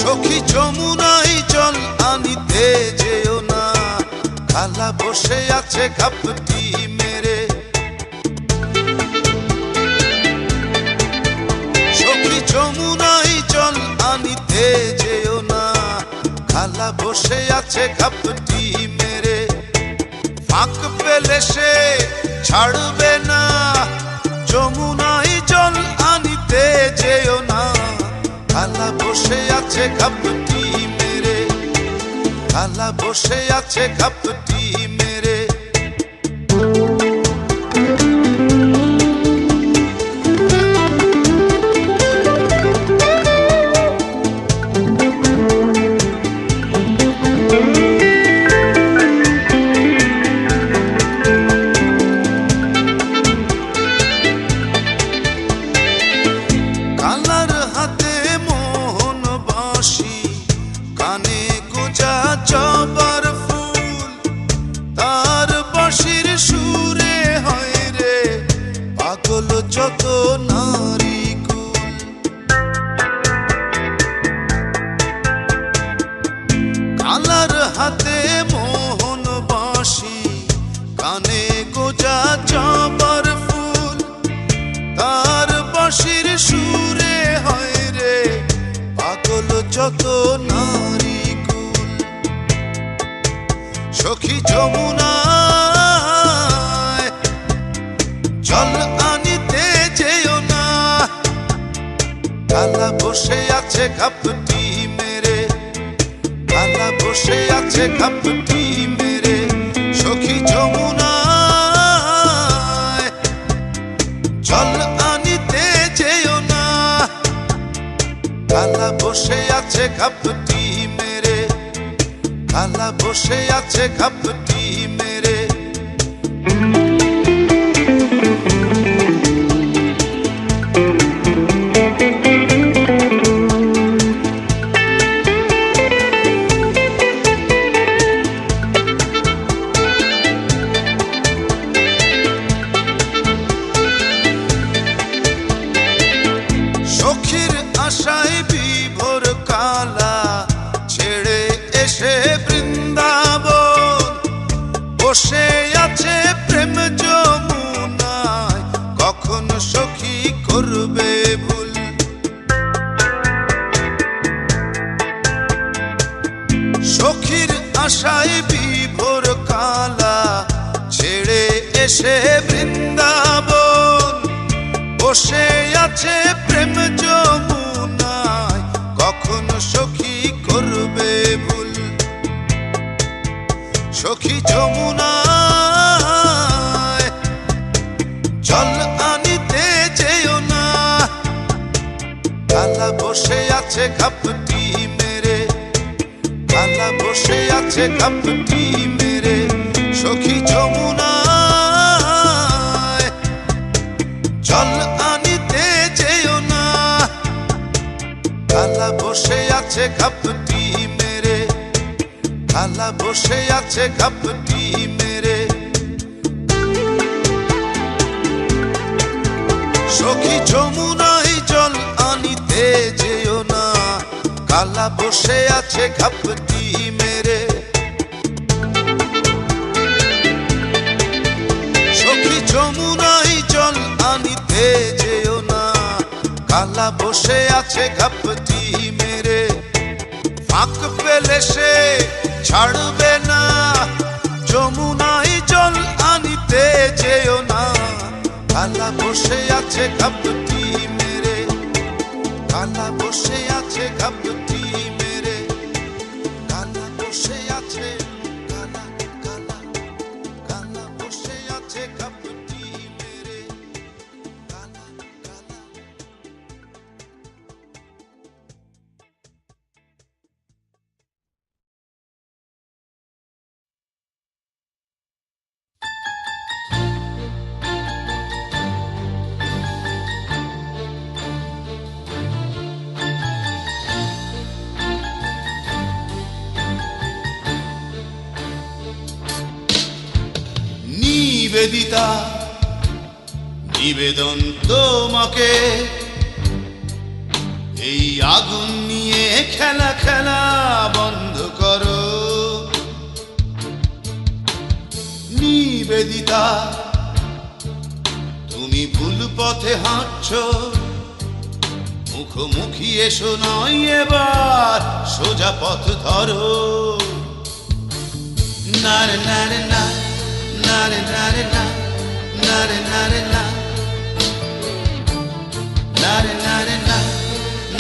সখী যমুনাই জল আনিতে যেও না, খালা বসে আছে ঘাপটি মেরে। সখী যমুনাই জল আনিতে যেও না, খালা বসে আছে ঘাপটি মেরে। ফাঁক পেলে সে ছাড়বে না, যমুনাই জল আনিতে যেও না, খালা বসে আছে ঘাপটি মেরে। খালা বসে আছে ঘাপটি মেরে। কালার হাতে মোহন বাঁশি, কানে গোজা জবার ফুল, তার বাঁশির সুরে হয় রে পাগল যত নারী কুল। কালার হাতে মোহন বাঁশি, কানে গোজা জবার ফুল, তার বাঁশির সুরে হয় রে পাগল যত নারী কুল। সখী যমুনায় জল আনিতে যেও না, খালা বসে আছে ঘাপটি মেরে। খালা বসে আছে ঘাপটি মেরে। সখী যমুনায় জল আনিতে যেও না, খালা বসে আছে ঘাপটি মেরে। খালা বসে আছে ঘাপটি মেরে। সখীর আশায় বিভোর কালা ছেড়ে এসে বৃন্দাবন, বসে আছে প্রেম যমুনায়, কখন সখী করবে ভুল। সখীর আশায় বিভোর কালা ছেড়ে এসে বৃন্দাবন, বসে আছে প্রেম যমুনায়, কখন সখী করবে ভুল। সখী যমুনায় জল আনিতে যেও না, খালা বসে আছে ঘাপটি মেরে। খালা বসে আছে ঘাপটি মেরে। সখী যমুনায় জল আনিতে যেও না, খালা বসে আছে ঘাপটি মেরে। খালা বসে আছে ঘাপটি মেরে। সখী যমুনাই জল আনিতে যেও না, খালা বসে আছে ঘাপটি মেরে। সখী যমুনাই জল আনিতে যেও না, খালা বসে আছে ঘাপটি মেরে। ফাঁক পেলে সে ছাড়বে না, যমুনাই জল আনিতে যেও না, খালা বসে আছে ঘাপটি মেরে। খালা বসে আছে ঘাপটি মেরে। খালা বসে আছে, খালা খালা খালা বসে আছে ঘাপটি মেরে। খালা খালা। নিবেদিতা, নিবেদন তোমাকে, এই আগুন নিয়ে খেলা খেলা বন্ধ করো। নিবেদিতা, তুমি ভুল পথে হাঁটছো, মুখোমুখি এসো নয় এবার, সোজা পথ ধরো। নারে নারে না, নারে নারে না, নারে নারে না, নারে নারে না,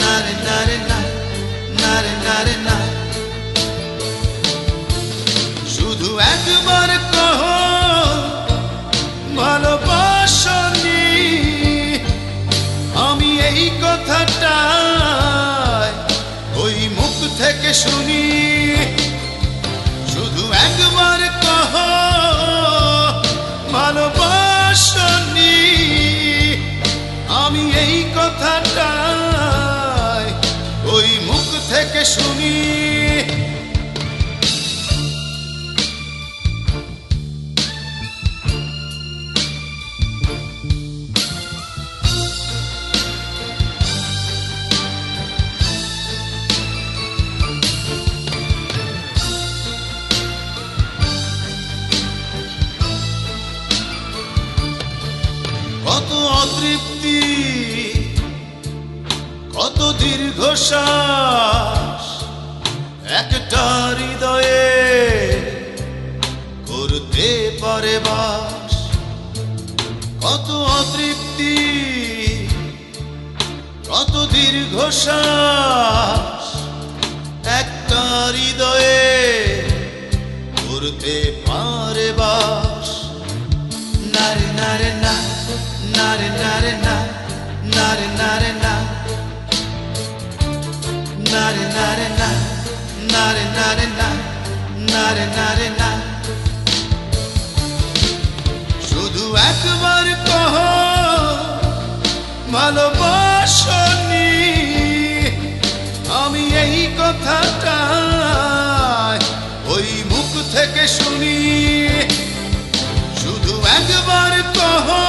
নারে নারে না, নারে নারে না। শুধু একবার কহো ভালোবাসনি, আমি এই কথাটা ওই মুখ থেকে শুনি। শুধু একবার কহো ভালোবাসনি, আমি এই কথাটা ওই মুখ থেকে শুনি। কত অতৃপ্তি, কত দীর্ঘশ্বাস একটা হৃদয়ে করতে পারে বাস। কত অতৃপ্তি, কত দীর্ঘশ্বাস একটা হৃদয়ে করতে পারে বাস। নারে নারে না, নারে নারে না, নারে নারে না, নারে নারে না, নারে নারে না, নারে নারে না। শুধু একবার কহো ভালোবাসনি, আমি এই কথাটা ওই মুখ থেকে শুনি। শুধু একবার কহো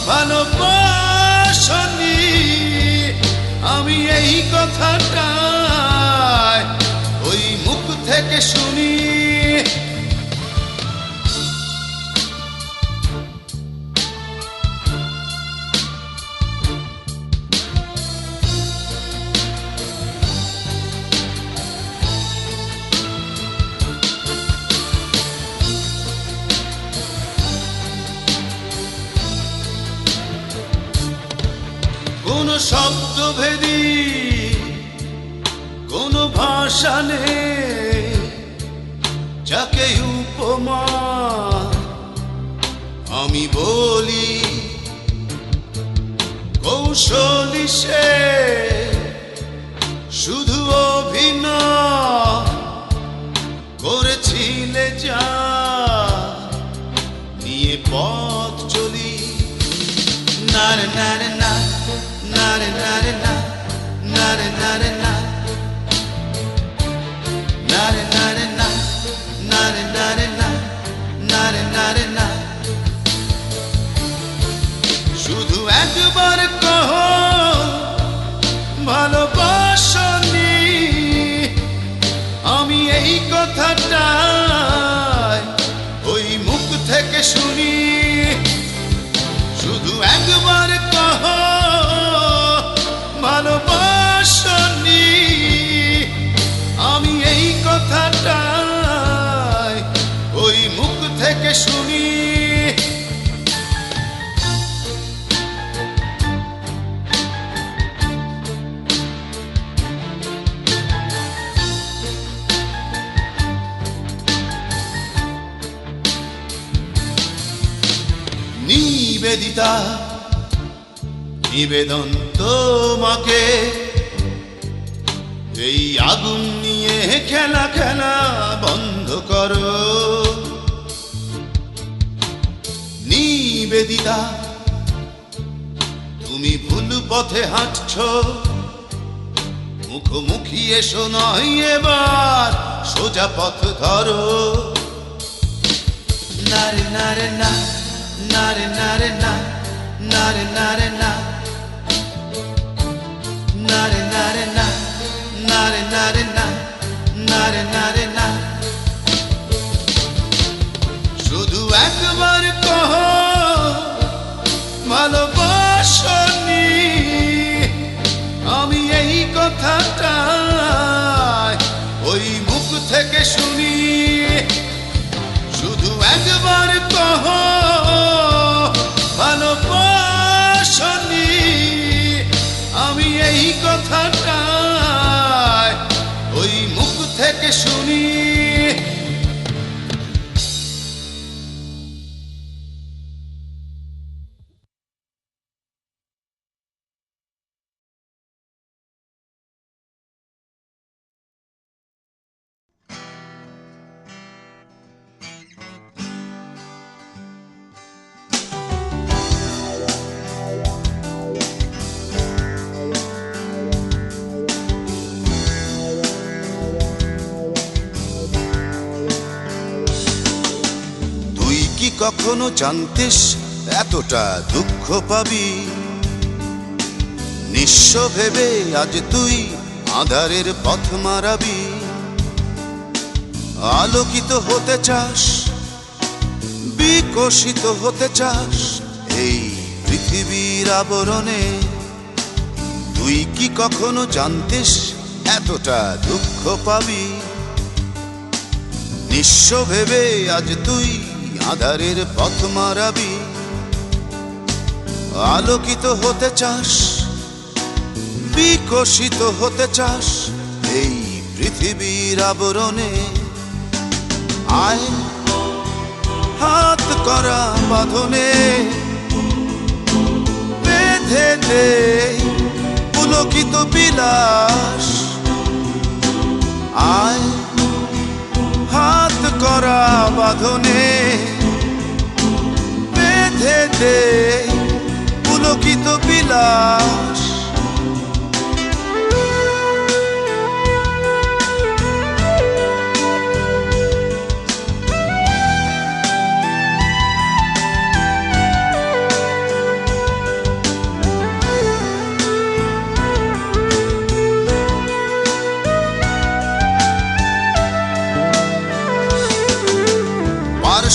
ভালোবাসনি, আমি এই কথাটা ওই মুখ থেকে শুনি। কোন শব্দভেদী কোন ভাষা নেই, যাকে উপমা আমি বলি। কৌশলী সে শুধু অভিনয় করেছিলে যা নিয়ে পথ চলি। নারে নারে না, নারে নারে না, নারে নারে না, নারে নারে না, নারে নারে না, নারে নারে না। শুধু একবার কহো ভালোবাসনি, আমি এই কথাটা ওই মুখ থেকে শুনি। শুধু একবার কহো ভালোবাসনি, আমি এই কথাটা ওই মুখ থেকে শুনি। নিবেদিতা, নিবেদন তোমাকে, এই আগুন নিয়ে খেলা খেলা বন্ধ করো। নিবেদিতা, তুমি ভুল পথে হাঁটছো, মুখোমুখি এসো নয় এবার, সোজা পথ ধরো। নারে নারে না, নারে নারে না, নারে নারে না, কথাটা ওই মুখ থেকে শুনি, শুধু একবার কহ ভালোবাসনি। আমি এই কথাটা ওই মুখ থেকে শুনি। কখনো জানতিস এতটা দুঃখ পাবি? নিঃস্ব ভেবে আজ তুই আঁধারের পথ মারাবি। আলোকিত হতে চাস, বিকশিত হতে চাস এই পৃথিবীর আবরণে। তুই কি কখনো জানতিস এতটা দুঃখ পাবি? নিঃস্ব ভেবে আজ তুই আঁধারের পথ মারাবি। আলোকিত হতে চাস, বিকশিত হতে চাস এই পৃথিবীর আবরণে। আয় হাত করা বাঁধনে বেঁধে দে পুলকিত বিলাস। আয় হাত করা বাঁধনে বেঁধে দে পুলকিত বিলাস।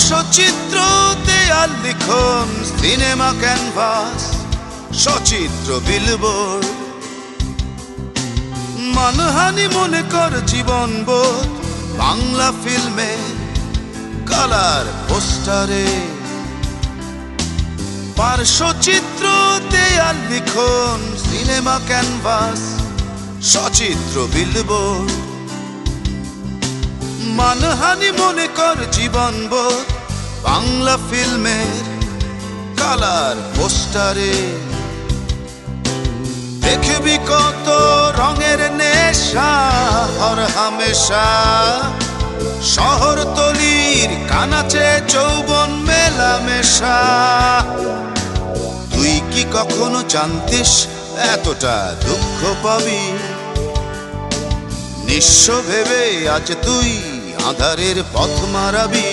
সচিত্র দেয়াল লিখন, সিনেমা ক্যানভাস, সচিত্র বিলবোর্ড। মানহানি মনে কর জীবন বোধ বাংলা ফিল্মে কালার পোস্টারে। পার্শ্বচিত্র দেয়াল লিখন, সিনেমা ক্যানভাস, সচিত্র বিলবোর্ড। মানহানি মনে কর জীবন বোধ বাংলা ফিল্মের কালার পোস্টারে। দেখবি কত রঙের নেশা হর হামেশা, শহরতলির কানাচে যৌবন মেলামেশা। তুই কি কখনো জানতিস এতটা দুঃখ পাবি? নিঃস্ব ভেবে আজ তুই আঁধারের পথ মারাবি।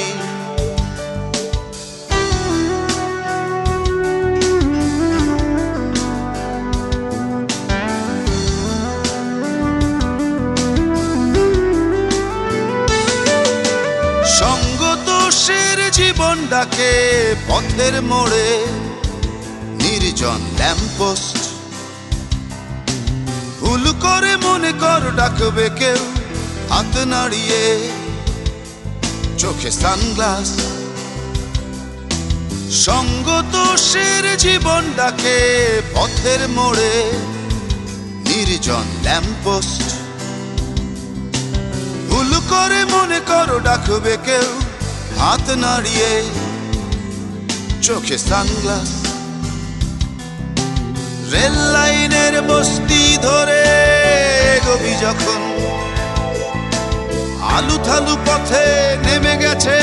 সঙ্গ দোষের জীবন ডাকে পথের মোড়ে, নির্জন ল্যাম্পপোস্ট। ভুল করে মনে কর ডাকবে কেউ, হাত নাড়িয়ে চোখে সানগ্লাস। সঙ্গ দোষের জীবন ডাকে পথের মোড়ে, নির্জন ল্যাম্পপোস্ট। ভুল করে মনে কর ডাকবে কেউ, হাত নাড়িয়ে চোখে সানগ্লাস। রেল লাইনের বস্তি ধরে এগোবি যখন, আলু থালু পথে নেমে গেছে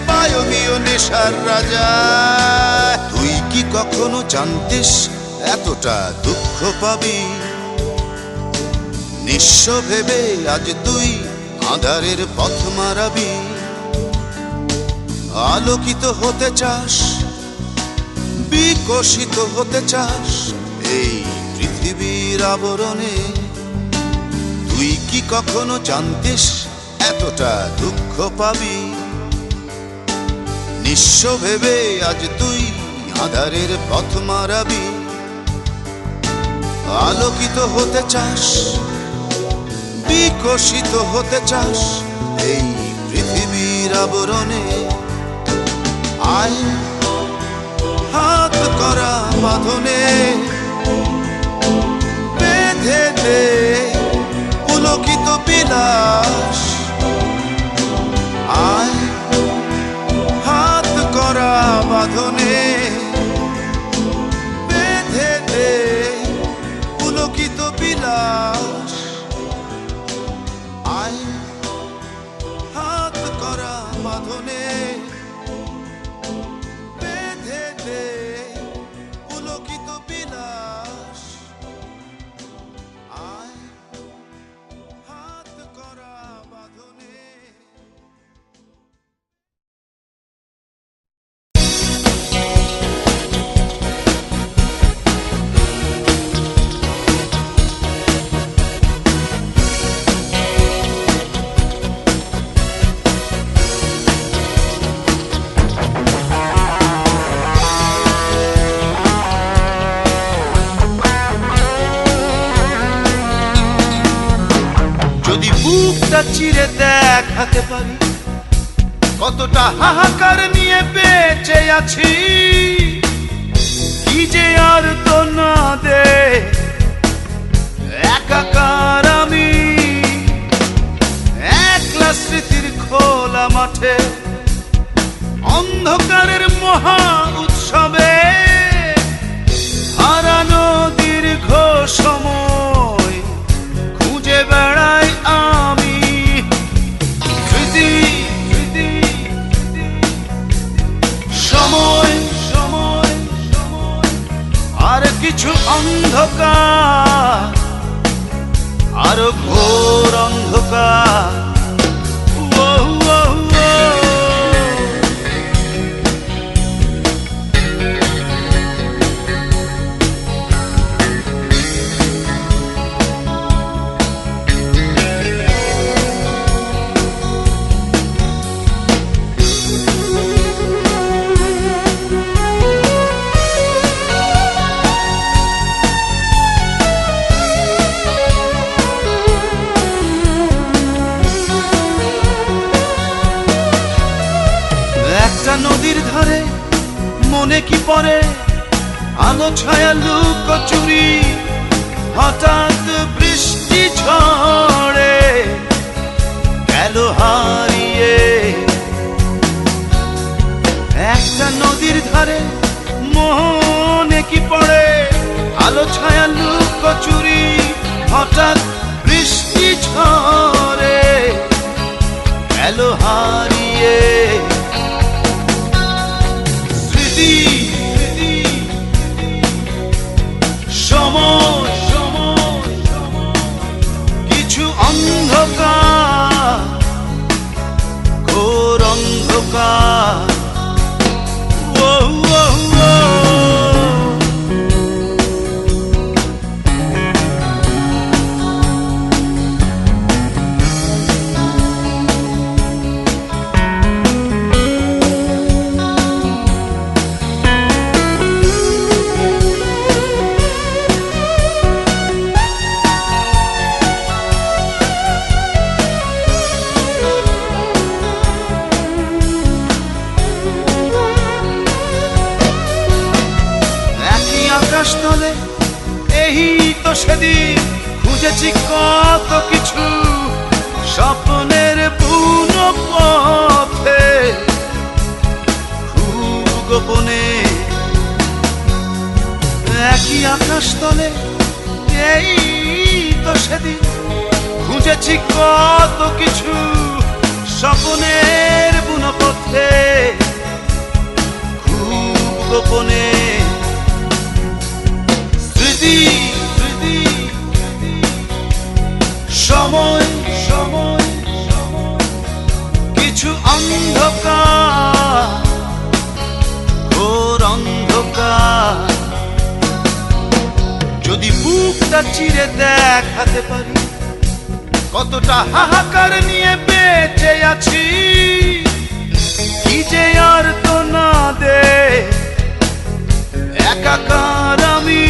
বায়বীয় নেশার রাজা। তুই কি কখনো জানতিস এতটা দুঃখ পাবি? নিঃস্ব ভেবে আজ তুই আঁধারের পথ মারাবি। আলোকিত হতে চাস, বিকশিত হতে চাস এই পৃথিবীর আবরণে। তুই কি কখনো জানতিস এতটা দুঃখ পাবি? নিঃস্ব ভেবে আজ তুই আঁধারের পথ মারাবি। আলোকিত হতে চাস, বিকশিত হতে চাস এই পৃথিবীর আবরণে, আয় হাত করা বাঁধনে বেঁধে দে পুলকিত বিলাস, আয় হাত করা বাঁধনে বেঁধে দে পুলকিত বিলাস, আয় হাত করা বাঁধনে বেঁধে দে পুলকিত বিলাস, আয় হাত করা বাঁধনে। যদি বুকটা চিরে দেখাতে পারি কতটা হাহাকার নিয়ে বেঁচে আছি, কি যে আর তো না দে একাকার আমি, একলা স্মৃতির খোলা মাঠে অন্ধকারের মহা উৎসবে হারানো দীর্ঘ সময় খুঁজে বেড়াই আমি, স্মৃতি স্মৃতি সময় সময় আর কিছু অন্ধকার, আরো ঘোর অন্ধকার। ও, ও, ও। নদীর ধারে মনে কি পড়ে আলো ছায়া লুকোচুরি, হঠাৎ বৃষ্টি ঝড়ে গেল হারিয়ে। একটা নদীর ধারে মনে কি পড়ে আলো ছায়া লুকোচুরি, হঠাৎ বৃষ্টি ঝড়ে গেল হারিয়ে। সময় সময় কিছু অন্ধকার, ঘোর অন্ধকার। ও, ও, ও। আকাশতলে এই তো সেদিন খুঁজেছি কত কিছু স্বপ্নের বুনো পথে, খুব গোপনে। একই আকাশতলে এই তো সেদিন খুঁজেছি কত কিছু স্বপ্নের বুনো পথে, খুব গোপনে। সময় সময় কিছু অন্ধকার, ঘোর অন্ধকার। যদি বুকটা চিরে দেখাতে পারি কতটা হাহাকার নিয়ে বেঁচে আছি, কি যে আর তো না দে একাকার আমি,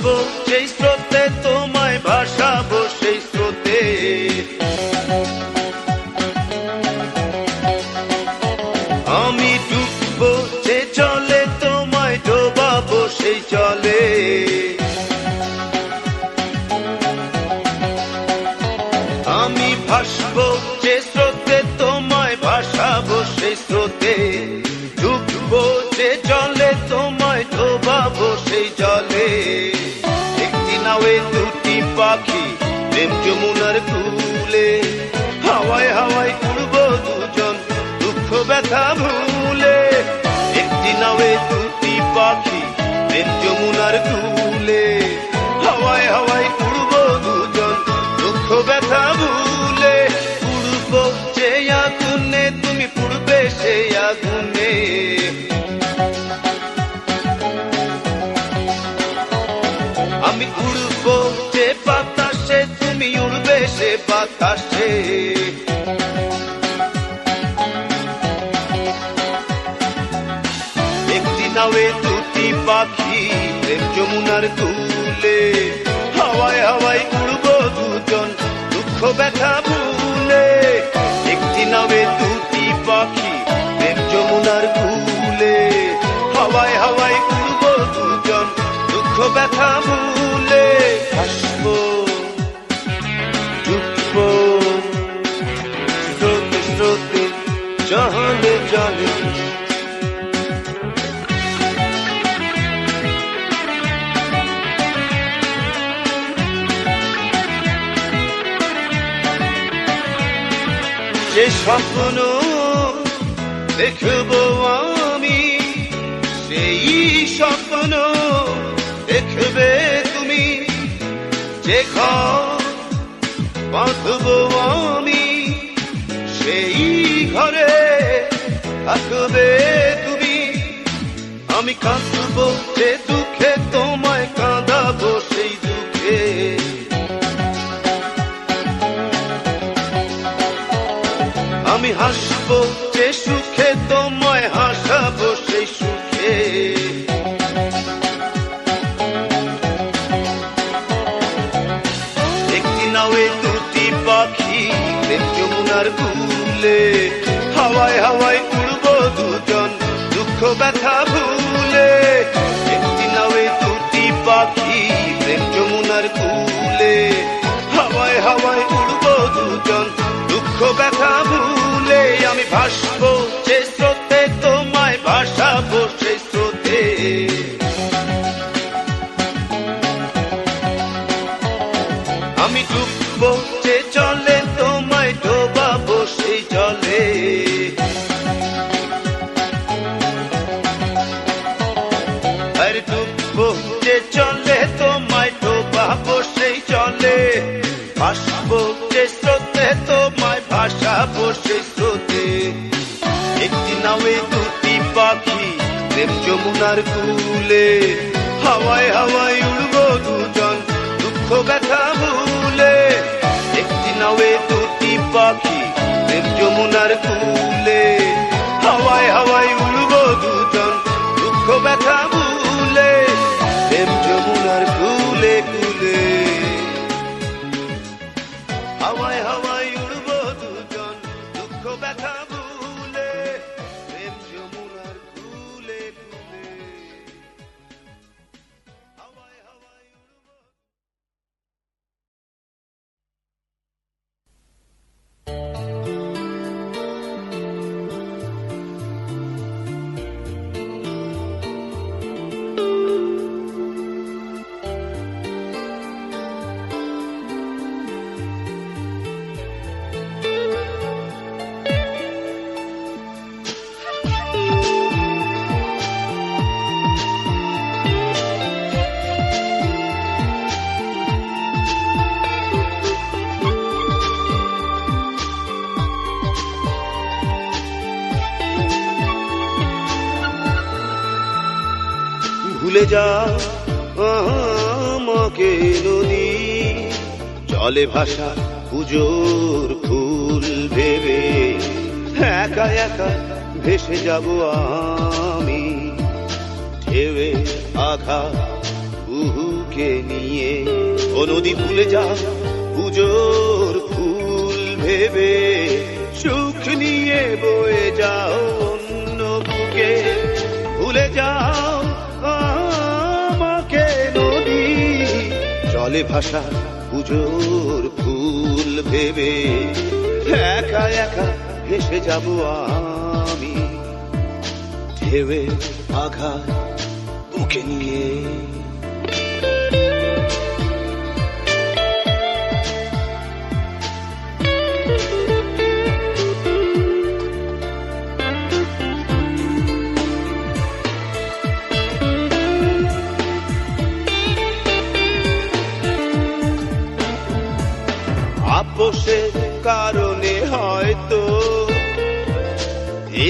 ডুববো সেই স্রোতে, তোমায় ভাসাবো সেই স্রোতে। আমি ডুববো যে জলে, তোমায় ডোবাবো সেই জলে। আমি ভাসবো যে স্রোতে, তোমায় ভাসাবো সেই স্রোতে। ডুববো যে জলে, তোমায় ডোবাবো সেই জলে। একটি নাওয়ে দুটি পাখি, প্রেম যমুনার কূলে। হাওয়ায় হাওয়ায় উড়বো দুজন, দুঃখ ব্যথা ভুলে। একটি নাওয়ে দুটি পাখি, প্রেম যমুনার কূলে। হাওয়ায় হাওয়ায় উড়বো দুজন, দুঃখ ব্যথা ভুলে। উড়বো যে আগুনে, তুমি পুড়বে সেই আগুনে। আমি উড়বো যে বাতাসে, তুমি উড়বে সে বাতাসে। একটি নাওয়ে দুটি পাখি, প্রেম যমুনার কূলে। হাওয়ায় হাওয়ায় উড়বো দুজন, দুঃখ ব্যথা ভুলে। একটি নাওয়ে দুটি পাখি, প্রেম যমুনার কূলে। হাওয়ায় হাওয়ায় উড়বো দুজন, দুঃখ ব্যথা ভুলে। হাসবো ডুববো স্রোতে স্রোতে, জলে জলে। যে স্বপ্ন দেখবো আমি, সেই স্বপ্ন দেখবে তুমি। যে ঘর বাঁধবো আমি, সেই ঘরে থাকবে তুমি। আমি কাঁদবো যে দুঃখে, তোমায় কাঁদাবো সেই দুঃখে। আমি হাসবো যে সুখে, তোমায় হাসাবো সেই সুখে। একটি নাওয়ে দুটি পাখি, প্রেম যমুনার কূলে। হাওয়ায় হাওয়ায় উড়বো দুজন, দুঃখ ব্যথা ভুলে। একটি নাওয়ে দুটি পাখি, প্রেম যমুনার কূলে। হাওয়ায় হাওয়ায় উড়বো দুজন, দুঃখ ব্যথা ভুলে। আমি ভাসবো যে স্রোতে, তোমায় ভাসাবো সেই স্রোতে। আমি ডুববো যে জলে, তোমায় ডোবাবো সেই জলে। আরে ডুববো যে জলে, তোমায় ডোবাবো সেই জলে। ভাসবো যে স্রোতে, তোমায় ভাসাবো সেই স্রোতে। একটি নাওয়ে দুটি পাখি, প্রেম যমুনার কূলে। হাওয়ায় হাওয়ায় উড়বো দুজন, দুঃখ ব্যথা ভুলে। একটি নাওয়ে দুটি পাখি, প্রেম যমুনার কূলে। হাওয়ায় হাওয়ায় উড়বো দুজন, দুঃখ ব্যথা ভুলে। প্রেম যমুনার কূলে কূলে। হাওয়ায় হাওয়ায় উড়বো দুজন, দুঃখ ব্যথা ভুলে। প্রেম যমুনার কূলে কূলে। হাওয়ায় হাওয়ায় উড়বো। ভুলে যা আমাকে নদী, জলে ভাসা পুজোর ফুল ভেবে একা একা ভেসে যাব আমি। ঢেউয়ে আঘাত বুকে নিয়ে। ও নদী ভুলে যাও পুজোর ফুল ভেবে, সুখ নিয়ে বয়ে যাও অন্য বুকে। ভুলে যাও আমাকে নদী, জলে ভাসা পুজোর ফুল ভেবে। একা একা ভেসে যাব আমি, ঢেউয়ে আঘাত বুকে নিয়ে। আপোষের কারণে হয়তো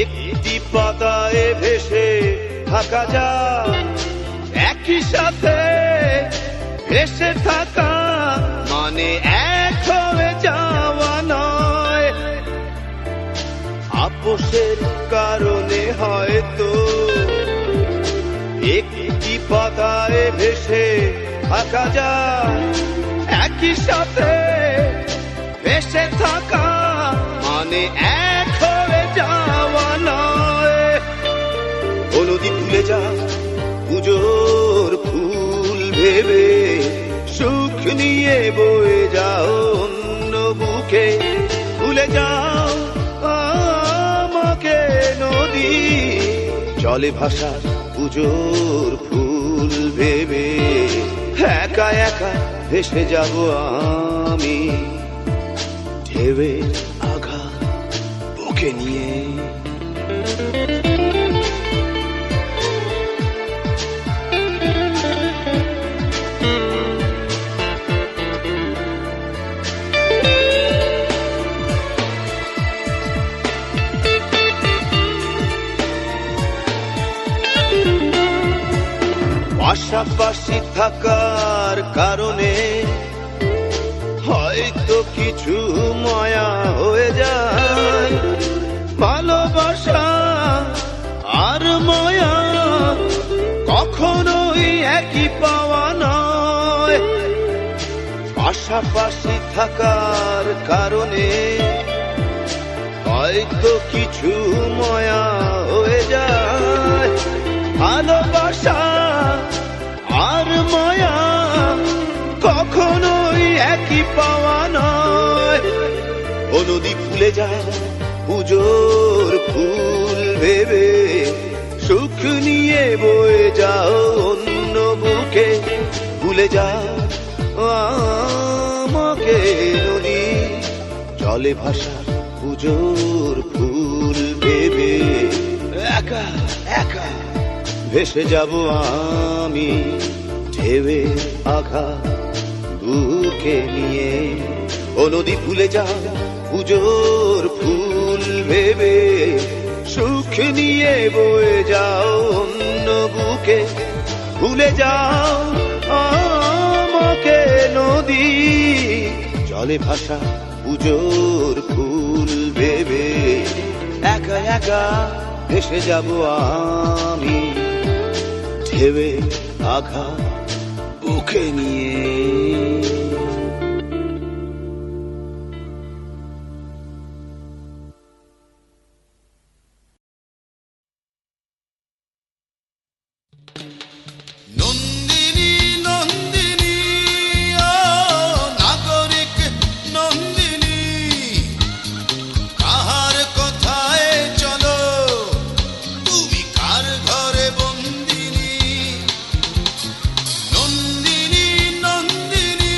একটি পাতায় ভেসে থাকা যায়, একই সাথে ভেসে থাকা মানে এক হয়ে যাওয়া নয়। আপোষের কারণে হয়তো একটি পাতায় ভেসে থাকা যায়, একই সাথে ভেসে থাকা মানে এক হয়ে যাওয়া নয়। ও নদী ভুলে যা পুজোর ফুল ভেবে, সুখ নিয়ে বয়ে যাও অন্য বুকে। ভুলে যাও আমাকে নদী, জলে ভাসা পুজোর ফুল ভেবে। একা একা ভেসে যাব আমি, ঢেউয়ে আঘাত বুকে নিয়ে। পাশাপাশি থাকার কারণে হয়তো কিছু মায়া হয়ে যায়। ভালোবাসা আর মায়া কখনোই একই পাওয়া নয়। পাশাপাশি থাকার কারণে হয়তো কিছু মায়া হয়ে যায়। ভালোবাসা আর মায়া কখনোই একই পাওয়া নয়। ও নদী ভুলে যায় পুজোর ফুল ভেবে, সুখ নিয়ে বয়ে যাও অন্য বুকে। ভুলে যাও আমাকে নদী, জলে ভাসা পুজোর ফুল ভেবে। একা একা ভেসে যাব আমি, ঢেউয়ে আঘাত বুকে নিয়ে। ও নদী ভুলে যাও পুজোর ফুল ভেবে, সুখ নিয়ে বয়ে যাও অন্য বুকে। ভুলে যাও আমাকে নদী, জলে ভাসা পুজোর ফুল ভেবে। একা একা ভেসে যাব আমি, ঢেউয়ে আঘাত বুকে নিয়ে। নন্দিনী নন্দিনী ও নাগরিক নন্দিনী, কাহার কথায় চলো তুমি কার ঘরে বন্দিনী। নন্দিনী নন্দিনী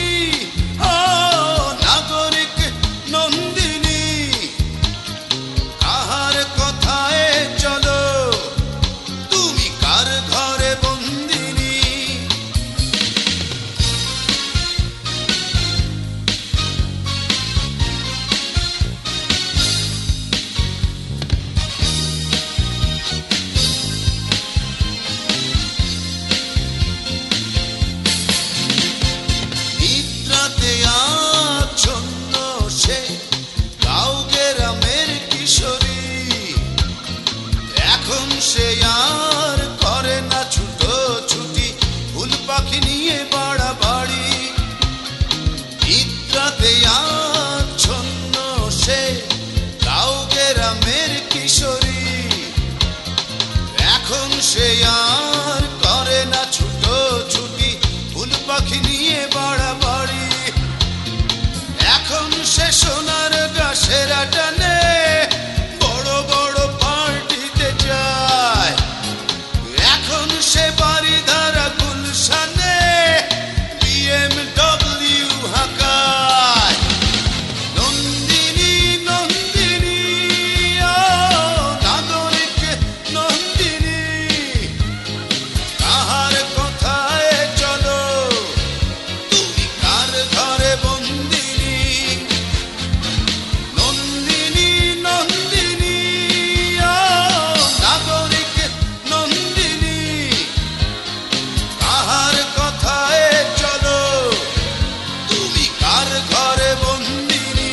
সে বাড়িধারা গুলশানে BMW হাঁকায়। নন্দিনী নন্দিনী ও নাগরিক নন্দিনী, কাহার কথায় চলো তুমি কার ঘরে বন্দিনী। নন্দিনী নন্দিনী ও নাগরিক নন্দিনী, কাহার কথায় চলো তুমি কার ঘরে বন্দিনী।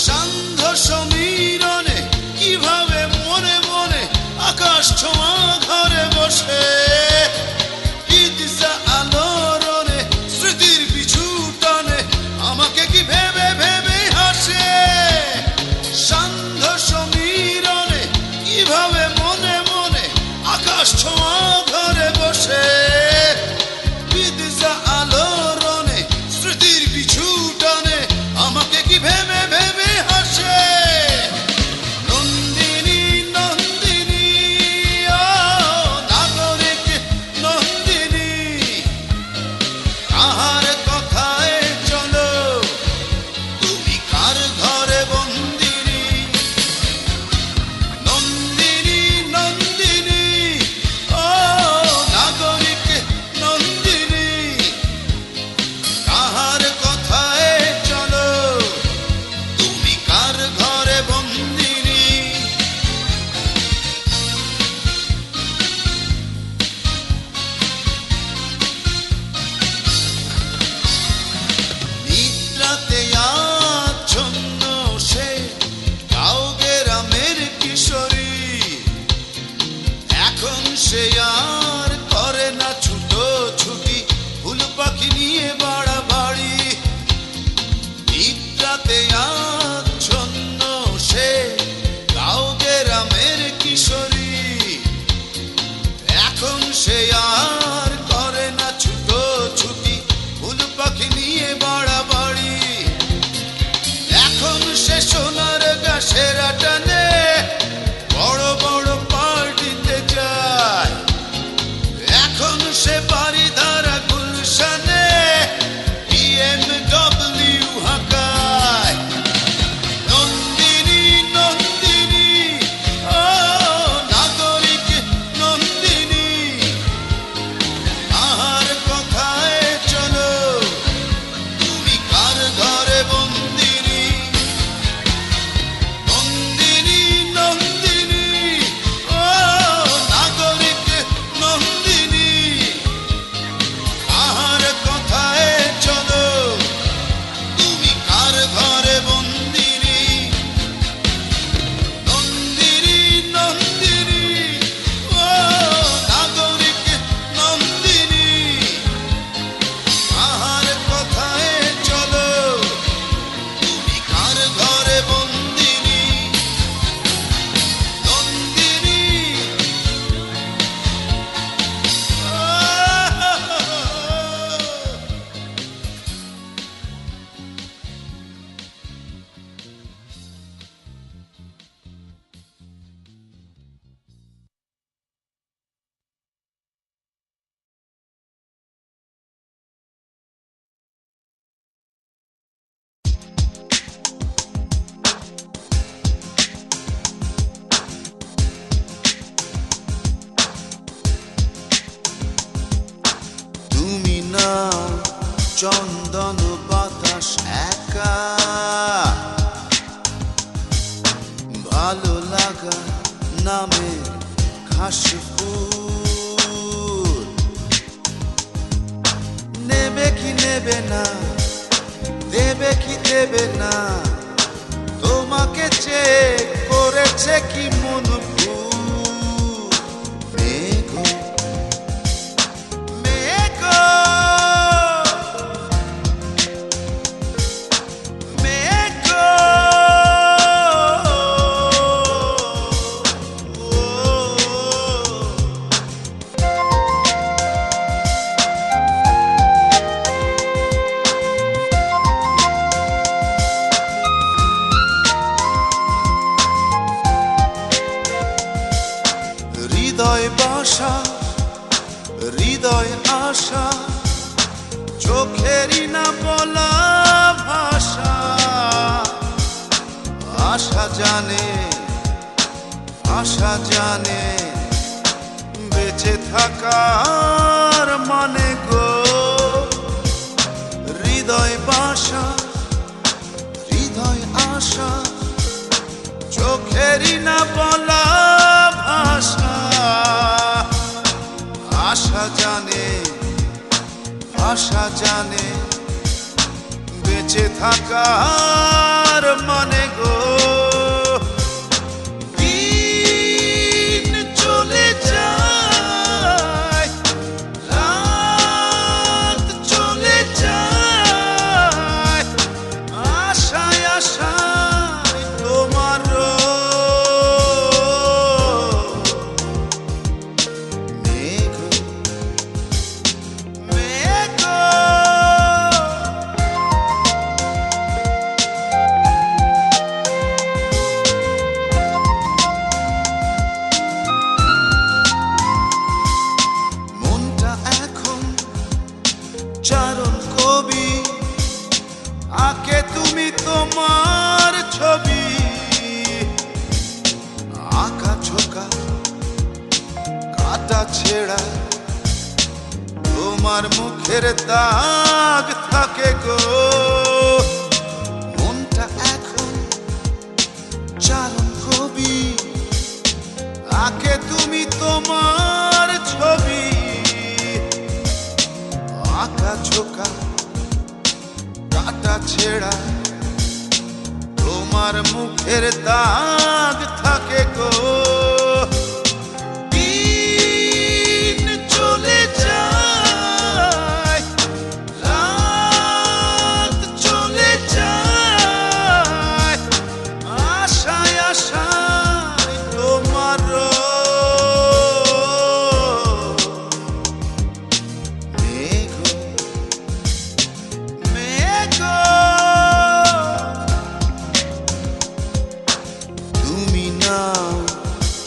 সান্ধ্য সমীরণে কিভাবে মনে মনে আকাশ ছোঁয়া ঘরে বসে, ইদিসা আলোড়নে স্মৃতির পিছু টানে আমাকে কি ভেবে ভেবে হাসে। সান্ধ্য সমীরণে কিভাবে মনে মনে আকাশ ছোঁয়া ঘরে বসে, ইদিসা আলোড়নে স্মৃতির পিছু টানে আমাকে কি ভেবে ভেবে হাসে। নন্দিনী নন্দিনী ও নাগরিক নন্দিনী, কাহার কথায় চলো তুমি কার ঘরে বন্দিনী। নন্দিনী নন্দিনী ও নাগরিক নন্দিনী, কাহার কথায় চলো তুমি কার ঘরে বন্দিনী। নিদ্রাতে আচ্ছন্ন সে গাঁও গ্রামের কিশোরী, এখন সে আর করে না ছুটো ছুটি ফুল পাখি নিয়ে বাড়াবাড়ি। নিদ্রাতে আচ্ছন্ন সে গাঁও গ্রামের কিশোরী, এখন সে আর করে না ছুটো ছুটি ফুল পাখি নিয়ে বাড়াবাড়ি। এখন সে সোনার গাছের টানে বড় বড় পার্টিতে যায়। এখন সে বাড়িধারা গুলশানে BMW হাঁকায়। নন্দিনী নন্দিনী ও নাগরিক নন্দিনী, কাহার কথায় চলো তুমি কার ঘরে বন্দিনী। নন্দিনী নন্দিনী ও নাগরিক নন্দিনী, কাহার কথায় চলো তুমি কার ঘরে বন্দিনী। নন্দিনী নন্দিনী ও নাগরিক নন্দিনী, কাহার কথায় চলো তুমি কার ঘরে বন্দিনী। নন্দিনী তুমি না চন্দন বাতাস একা, ভালো লাগা নামের ঘাস ফুল নেবে কি নেবে না, দেবে কি দেবে না, তোমাকে চেয়ে করেছে কি মন ভুল। মেঘ হৃদয় আশা চোখেরই না বলা ভাষা আশা জানে বেঁচে থাকার মানে গো হৃদয় বাসা হৃদয় আশা চোখেরই না বলা ভাষা আশা জানে বেঁচে থাকার মানে গো দিন চলে যায় রাত চলে যায় আশায় আশায় তোমার চারণ কবি আঁকে তুমি তোমার ছবি আঁকা ঝোঁকা কাটা ছেঁড়া তোমার মুখের দাগ থাকে গো মনটা এখন চারণ কবি আঁকে তুমি তোমার ছবি আঁকা ঝোঁকা কাটা ছেঁড়া তোমার মুখের দাগ থাকে গো দিন চলে যায় রাত চলে যায় আশায় আশায় তোমার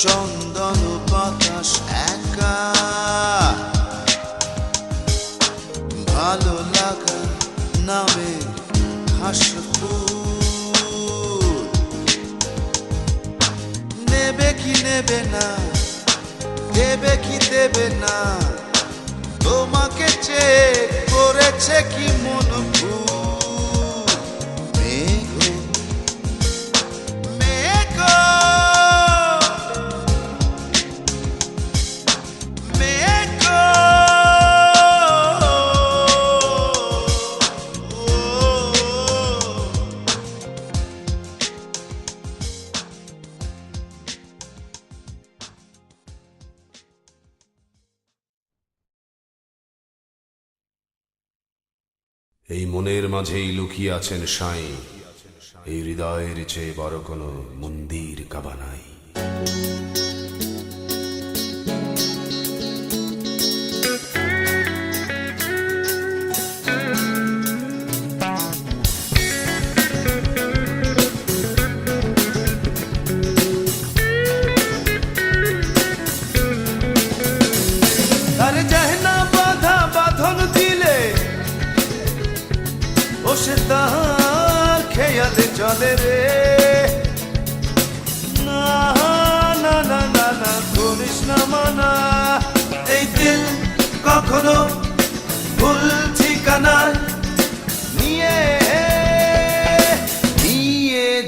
চন্দন বাতাস একা ভালো লাগা নামে হাসফুল নেবে কি নেবে না দেবে কি দেবে না তোমাকে চেয়ে করেছে কি মন ভুল এই মনের মাঝেই লুকিয়ে আছেন সাঁই এই হৃদয়ের চেয়ে বড় কোনো মন্দির কাবা নাই সে তার খেয়ালে চলে রে না না না না না করিস না মানা এই দিল কখনো ভুল ঠিকানা নিয়ে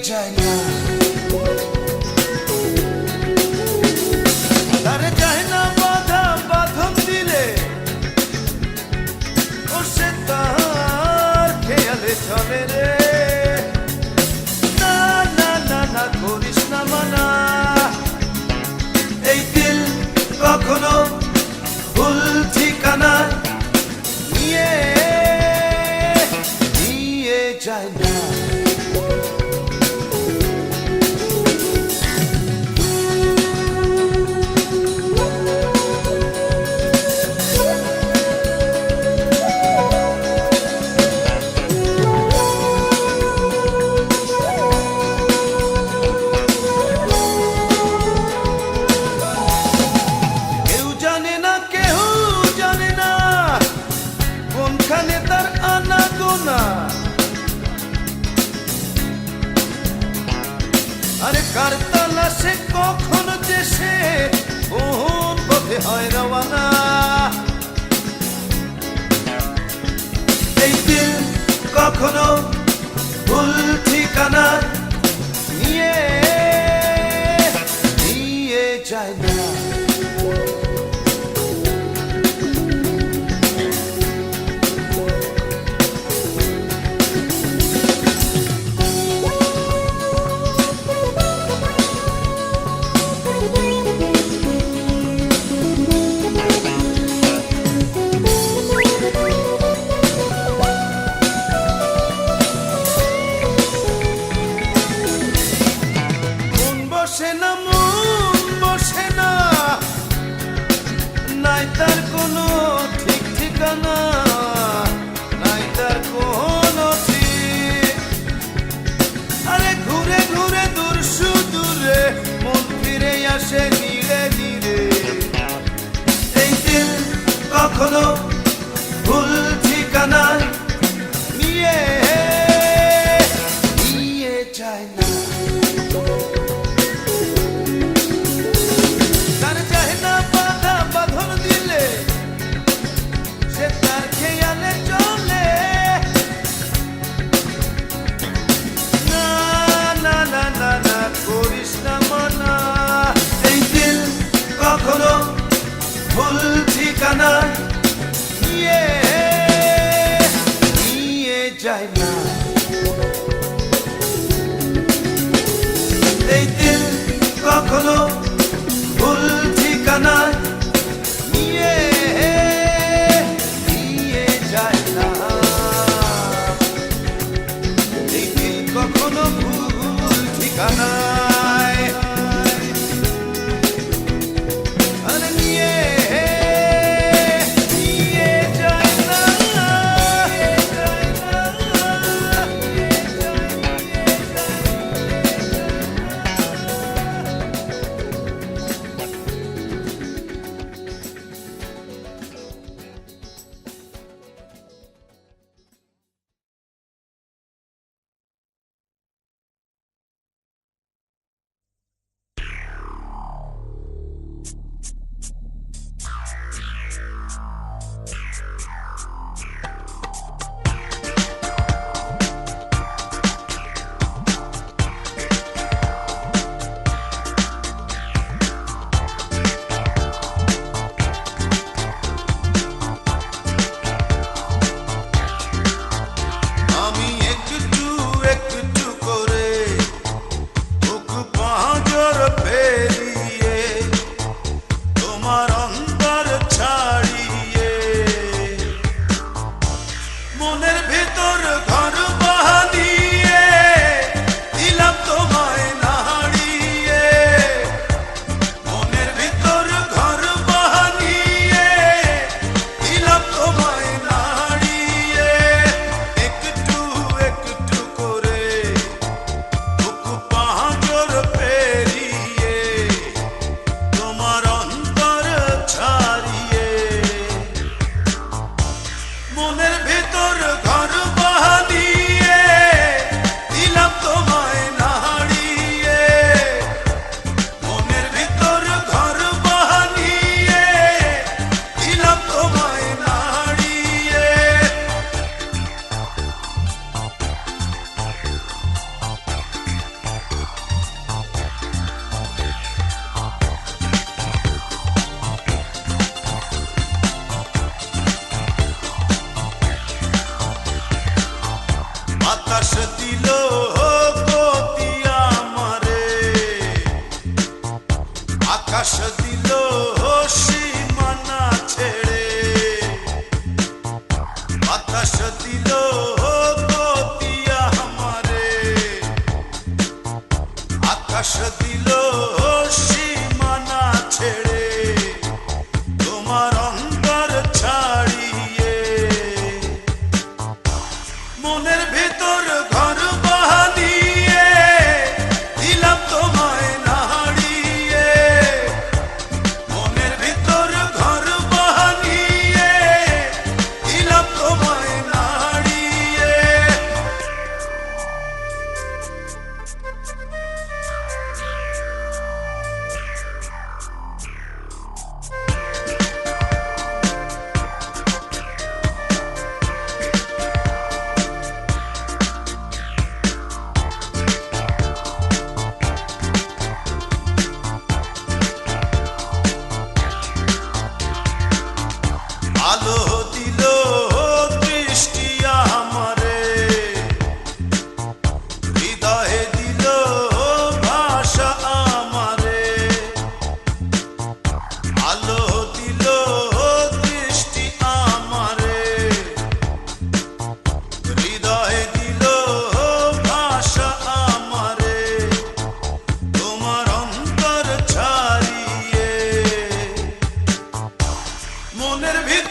যায় না তারে যায় না বাধা বাঁধন দিলে ও সে তার খেয়ালে চলে রে না না না না করিস না মানা এই দিল কখনো ভুল ঠিকানা কার তালাশে কখন যে সে কোন পথে হয় রওয়ানা। এই দিল কখনো ভুল ঠিকানা নিয়ে নিয়ে যায় না। বসে না মন বসে না, নাই তার কোনো ঠিক ঠিকানা, নাই তার কোনো ঠিক। আরে ঘুরে ঘুরে দূর সুদূরে মন ফিরে আসে ধীরে ধীরে। এই দিল কখনো ভুল ঠিকানা নিয়ে নিয়ে যায় না। তার চাহে না বাধা বাঁধন দিলে সে তার খেয়ালে চলে। না না না না না করিস না মানা। এই দিল কখনো ভুল ঠিকানা নিয়ে নিয়ে যায় না। এই দিল কখনো ভুল ঠিকানা নিয়ে নিয়ে যায় না। এই দিল কখনো ভুল ঠিকানায় আরে নিয়ে নিয়ে যায় না।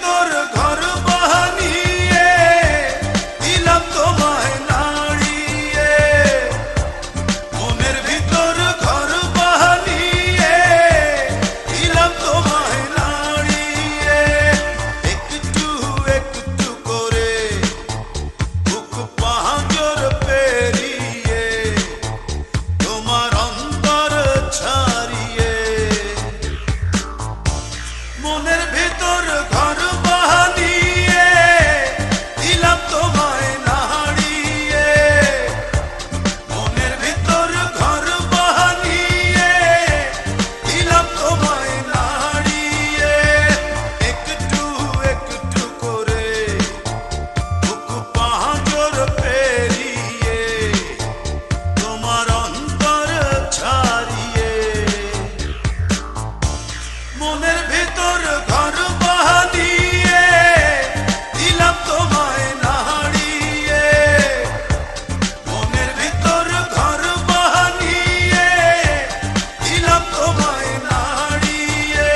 ভিতর ঘর বানিয়ে দিলাম তোমায় নাড়িয়ে, মনের ভিতর ঘর বানিয়ে দিলাম তোমায় নাড়িয়ে, একটু একটু করে বুক পাঁজর পেরিয়ে তোমার অন্তর ছাড়িয়ে, মনের ভিতর ঘর বানিয়ে দিলাম তোমায় নাড়িয়ে, মনের ভিতর ঘর বানিয়ে দিলাম তোমায় নাড়িয়ে, একটু একটু করে বুক পাঁজর পেরিয়ে তোমার অন্তর ছাড়িয়ে, মনের ভিতর ঘর বানিয়ে দিলাম তোমায় নাড়িয়ে, মনের ভিতর ঘর বানিয়ে দিলাম তোমায় নাড়িয়ে।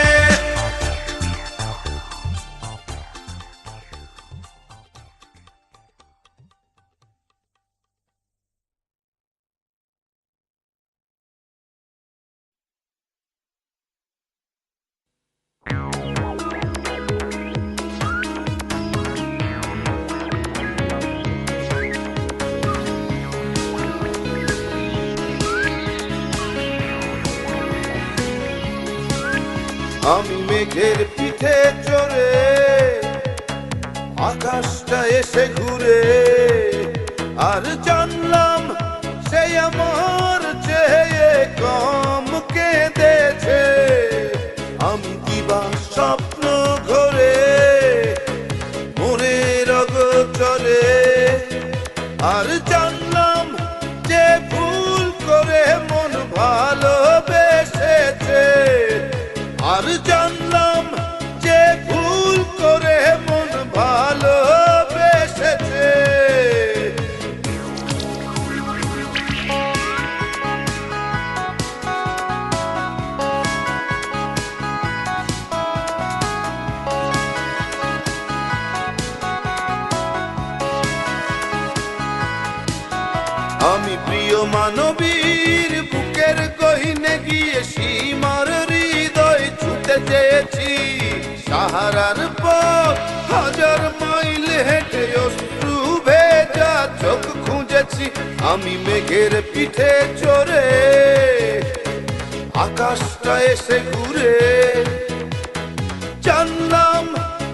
আমি মেঘের পিঠে চড়ে আকাশটা এসে ঘুরে, আর জানলাম সে আমার চেয়ে কম কেঁদেছে, আমি দিবা স্বপ্ন ঘরে মনের অগোচরে, আর জানলাম যে ভুল করে মন ভালোবেসেছে, আর জানলাম যে ভুল করে মন ভালোবেসেছে। আমি প্রিয় মানবীর বুকের গহীনে গিয়ে সীমার হৃদয় ছুতে চেয়েছি, সাহারার পথ হাজার মাইল হেঁটে অশ্রু ভেজা চোখ খুঁজেছি, আমি মেঘের পিঠে চড়ে আকাশটা এসে ঘুরে, জানলাম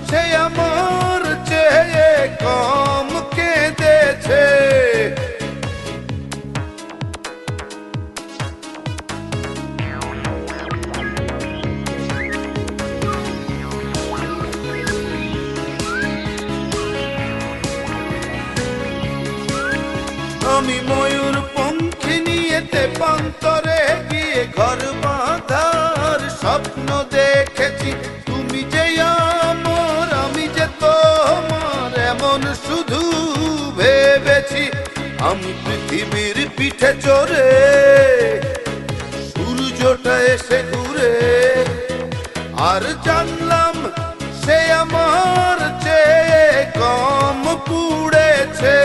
সে আমার চেয়ে কম কেঁদেছে, আমি ময়ূর পঙ্খী নিয়ে তেপান্তরে গিয়ে ঘর বাঁধার স্বপ্ন দেখেছি, তুমি যে আমার আমি যে তোমার এমন শুধু ভেবেছি, আমি পৃথিবীর পিঠে চড়ে সূর্যটা এসে ঘুরে, আর জানলাম সে আমার চেয়ে কম পুড়েছে,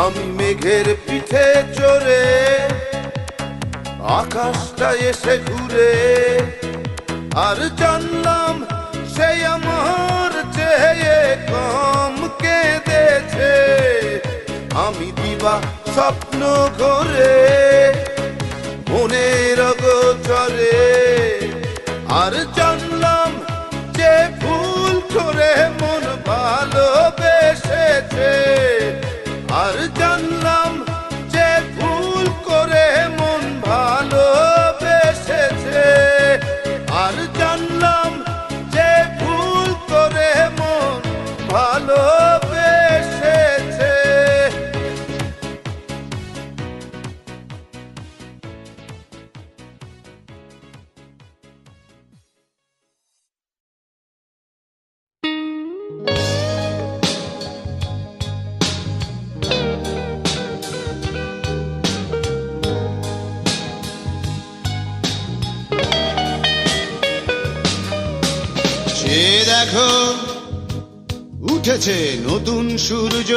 আমি মেঘের পিঠে চড়ে আকাশটা এসে ঘুরে, আর জানলাম সে আমার চেয়ে কম কেঁদেছে, আমি দিবা স্বপ্ন ঘরে মনের অগোচরে, আর জানলাম যে ভুল করে মন ভালোবেসেছে, আর জানলাম যে ভুল করে মন ভালোবেসেছে, আর জানলাম যে ভুল করে মন ভালোবেসেছে। উঠেছে নতুন সূর্য,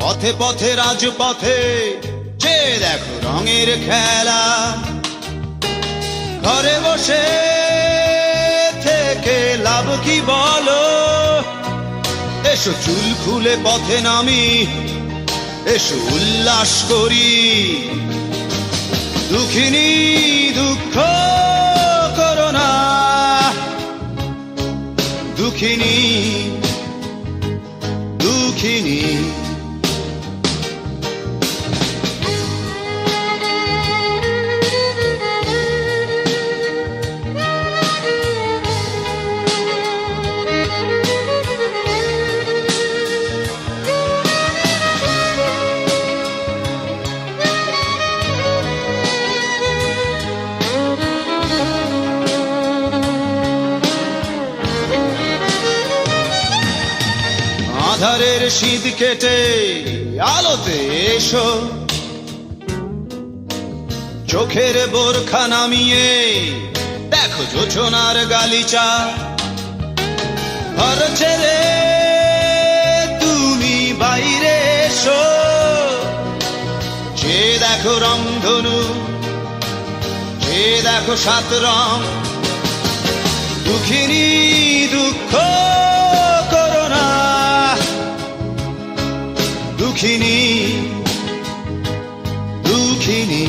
পথে পথে রাজপথে যে দেখো রঙের খেলা। ঘরে বসে থেকে লাভ কি বলো, এসো চুল খুলে পথে নামি, এসো উল্লাস করি। দুঃখিনী দুঃখ করো না, দুঃখিনী দুঃখিনী। আধারের শীত কেটে আলোতে এসো, চোখের বোরখা নামিয়ে দেখো জোছনার গালিচা। ঘর ছেড়ে তুমি বাইরে এসো, যে দেখো রংধনু, যে দেখো সাত রং। দুঃখিনী দুঃখ করো না, দুঃখিনী দুঃখিনী।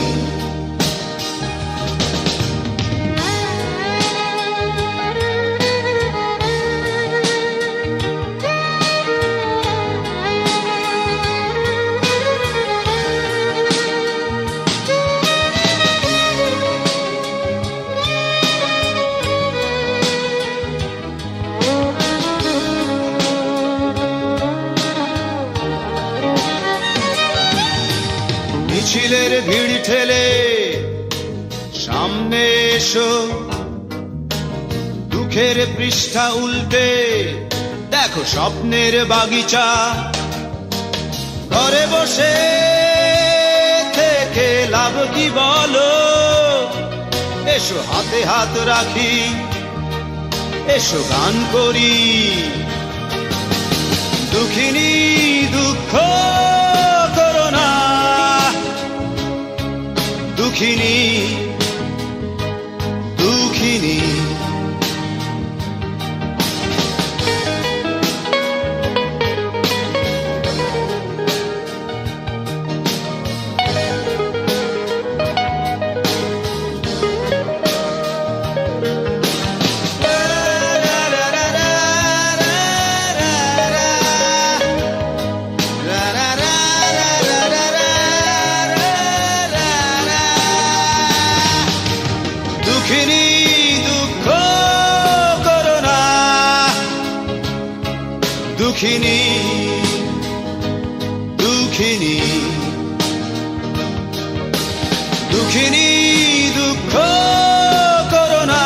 মিছিলের ভিড় ঠেলে সামনে এসো, দুঃখের পৃষ্ঠা উল্টে দেখো স্বপ্নের বাগিচা। ঘরে বসে থেকে লাভ কি বলো, এসো হাতে হাত রাখি, এসো গান করি। দুঃখিনী দুঃখ করো না, দুঃখিনী দুঃখিনী। দুঃখিনী দুঃখ করো না, দুঃখিনী দুঃখিনী। দুঃখিনী দুঃখ করো না,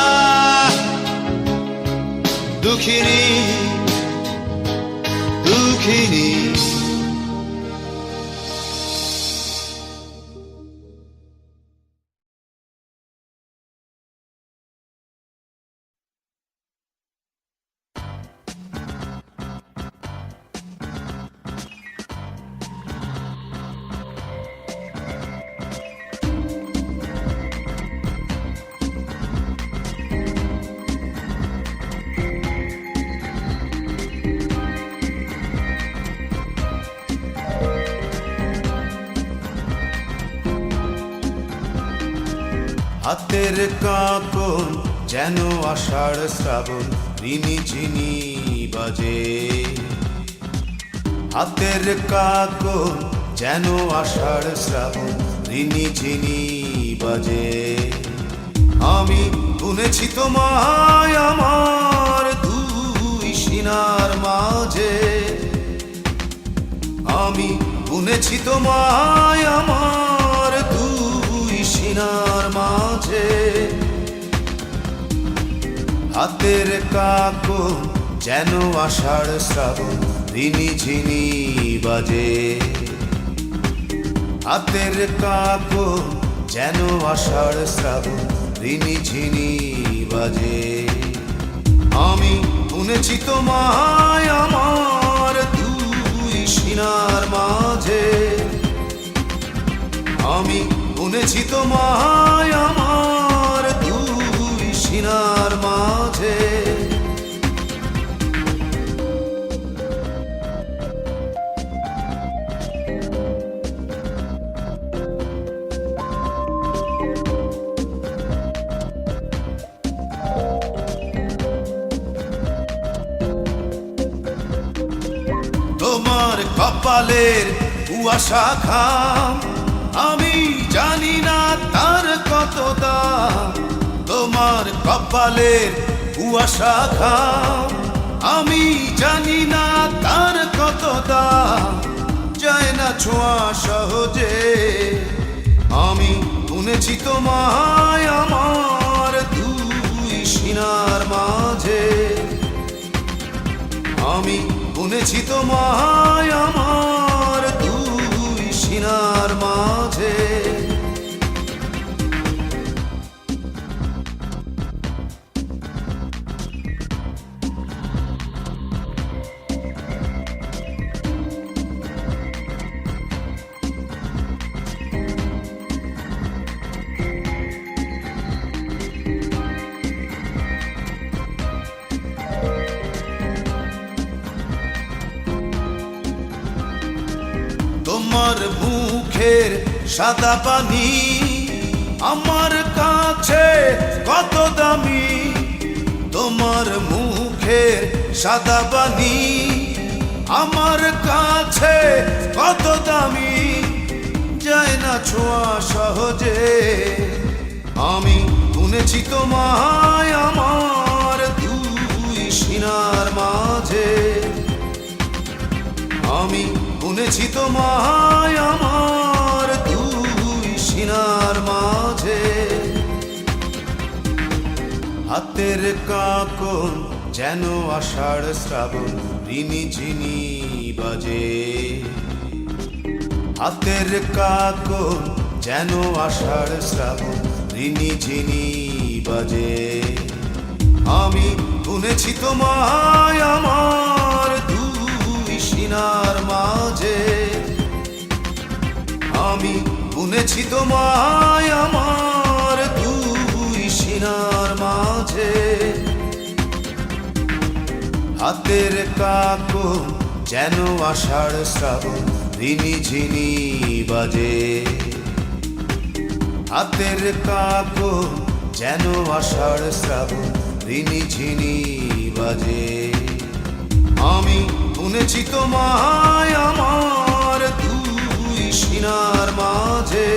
দুঃখিনী দুঃখিনী। হাতের কাঁকন যেন আষাঢ় শ্রাবণ, রিনি ঝিনি বাজে। হাতের কাঁকন যেন আষাঢ় শ্রাবণ, রিনি ঝিনি বাজে। আমি বুনেছি তোমায় আমার দুই সিনার মাঝে, আমি বুনেছি তোমায় আমার দুই সিনার মাঝে। হাতের কাঁকন যেন আষাঢ় শ্রাবণ, রিনি ঝিনি বাজে। হাতের কাঁকন যেন আষাঢ় শ্রাবণ, রিনি ঝিনি বাজে। আমি বুনেছি তোমায় আমার দুই সিনার মাঝে, আমি বুনেছি তোমায় আমার দুই সিনার মাঝে। তোমার কপালের কুয়াশা ঘাম আমি জানি না তার কত দাম। তোমার কপালের কুয়াশা ঘাম আমি জানি না তার কত দাম। যায় না ছোঁয়া সহজে, আমি বুনেছি তোমায় আমার দুই সিনার মাঝে, আমি বুনেছি তোমায় আমার দুই সিনার মাঝে। তোমার মুখের সাদা পানি আমার কাছে কত দামি। তোমার মুখের সাদা পানি আমার কাছে কত দামি। যায় না ছোঁয়া সহজে, আমি বুনেছি তোমায় আমার দুই সিনার মাঝে, আমি বুনেছি তোমায় আমার দুই সিনার মাঝে। হাতের কাকন যেন আষাঢ় শ্রাবণ রিনি ঝিনি বাজে। হাতের কাকন যেন আষাঢ় শ্রাবণ রিনি ঝিনি বাজে। আমি বুনেছি তোমায় আমার দুই সিনার মাঝে, আমি বুনেছি তোমায় আমার দুই সিনার মাঝে। হাতের কাকন যেন আষাঢ় শ্রাবণ রিনি ঝিনি বাজে। হাতের কাকন যেন আষাঢ় শ্রাবণ রিনি ঝিনি বাজে। আমি বুনেছি তোমায় আমার দুই সিনার মাঝে,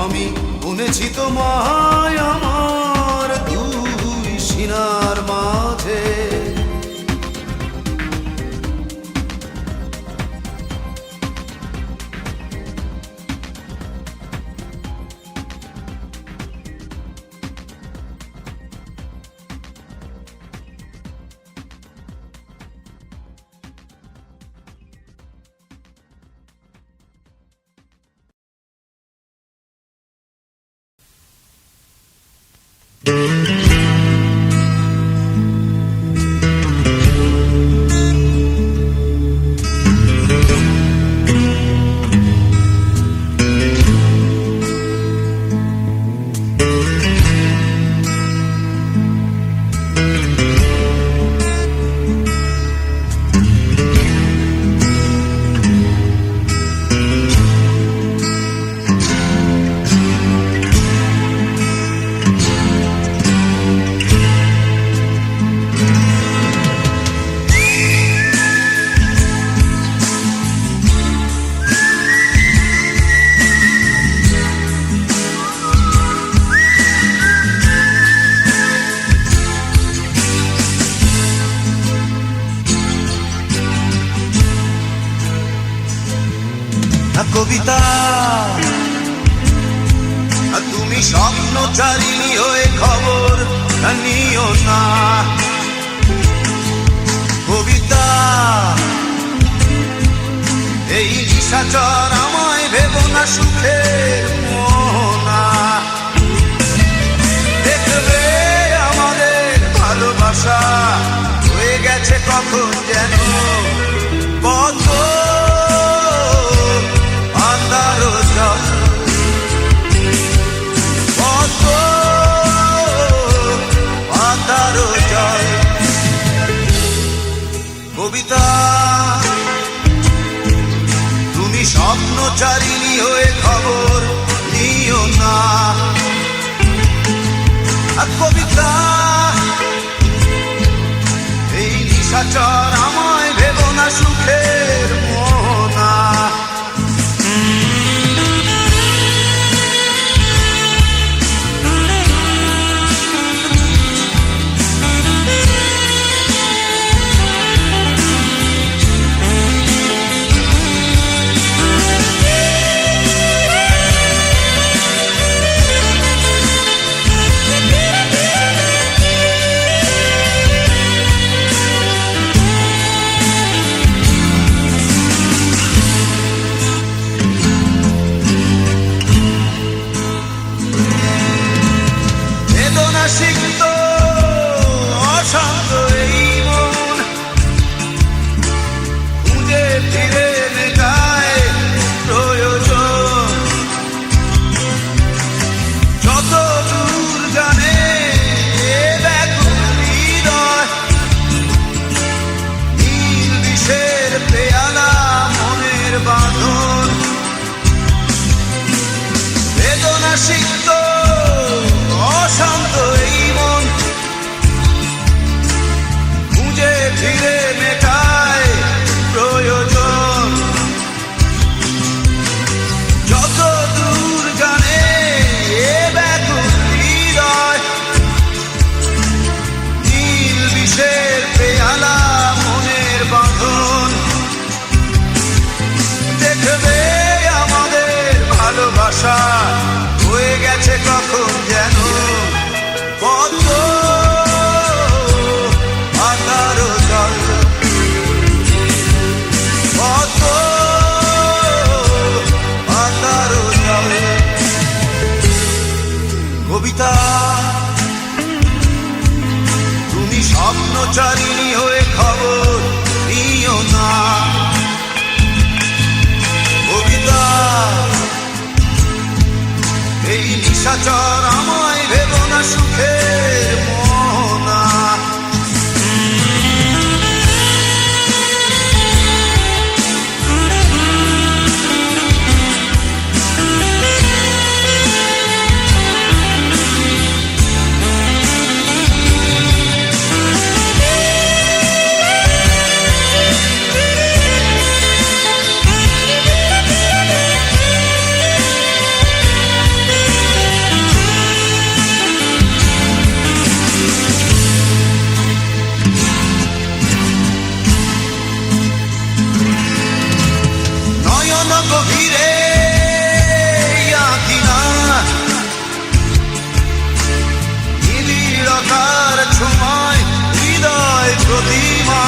আমি বুনেছি তোমায় আমার দুই সিনার মাঝে। কবিতা তুমি স্বপ্নচারিণী হয়ে খবর নিও না। কবিতা এই নিশাচর আমায় ভেবো না সুখের মোহনা। দেখবে আমাদের ভালোবাসা কখন যেন কত আন্ধার জল, কত আন্ধার জল। কবিতা তুমি স্বপ্নচারিণী হয়ে খবর নিও না। আর কবিতা এই নিশাচর আমায় ভেবো না সুখের মোহনা। সিক্ত অশান্ত এই মন খুঁজে ফিরে মেটায় প্রয়োজন। যত দূর জানে ব্যাকুল হৃদয়, নীল বিষের পেয়ালা মনের বাঁধন। বেদনা সিক্ত অশান্ত এই মন খুঁজে ফিরে মেটায় প্রয়োজন। যত দূর জানে ব্যাকুল হৃদয়, নীল বিষের পেয়ালা মনের বাঁধন। দেখবে আমাদের ভালোবাসা হয়ে গেছে কখন যেন কত আন্ধার জল, কত আন্ধার জল। কবিতা তুমি স্বপ্নচারিণী হয়ে খবর নিও না। কবিতা এই নিশাচর আমায় ভেবো না সুখের মোহনা। গভীরে আঁকিনা নিবিড়তার ছোঁয়ায় হৃদয় প্রতিমা।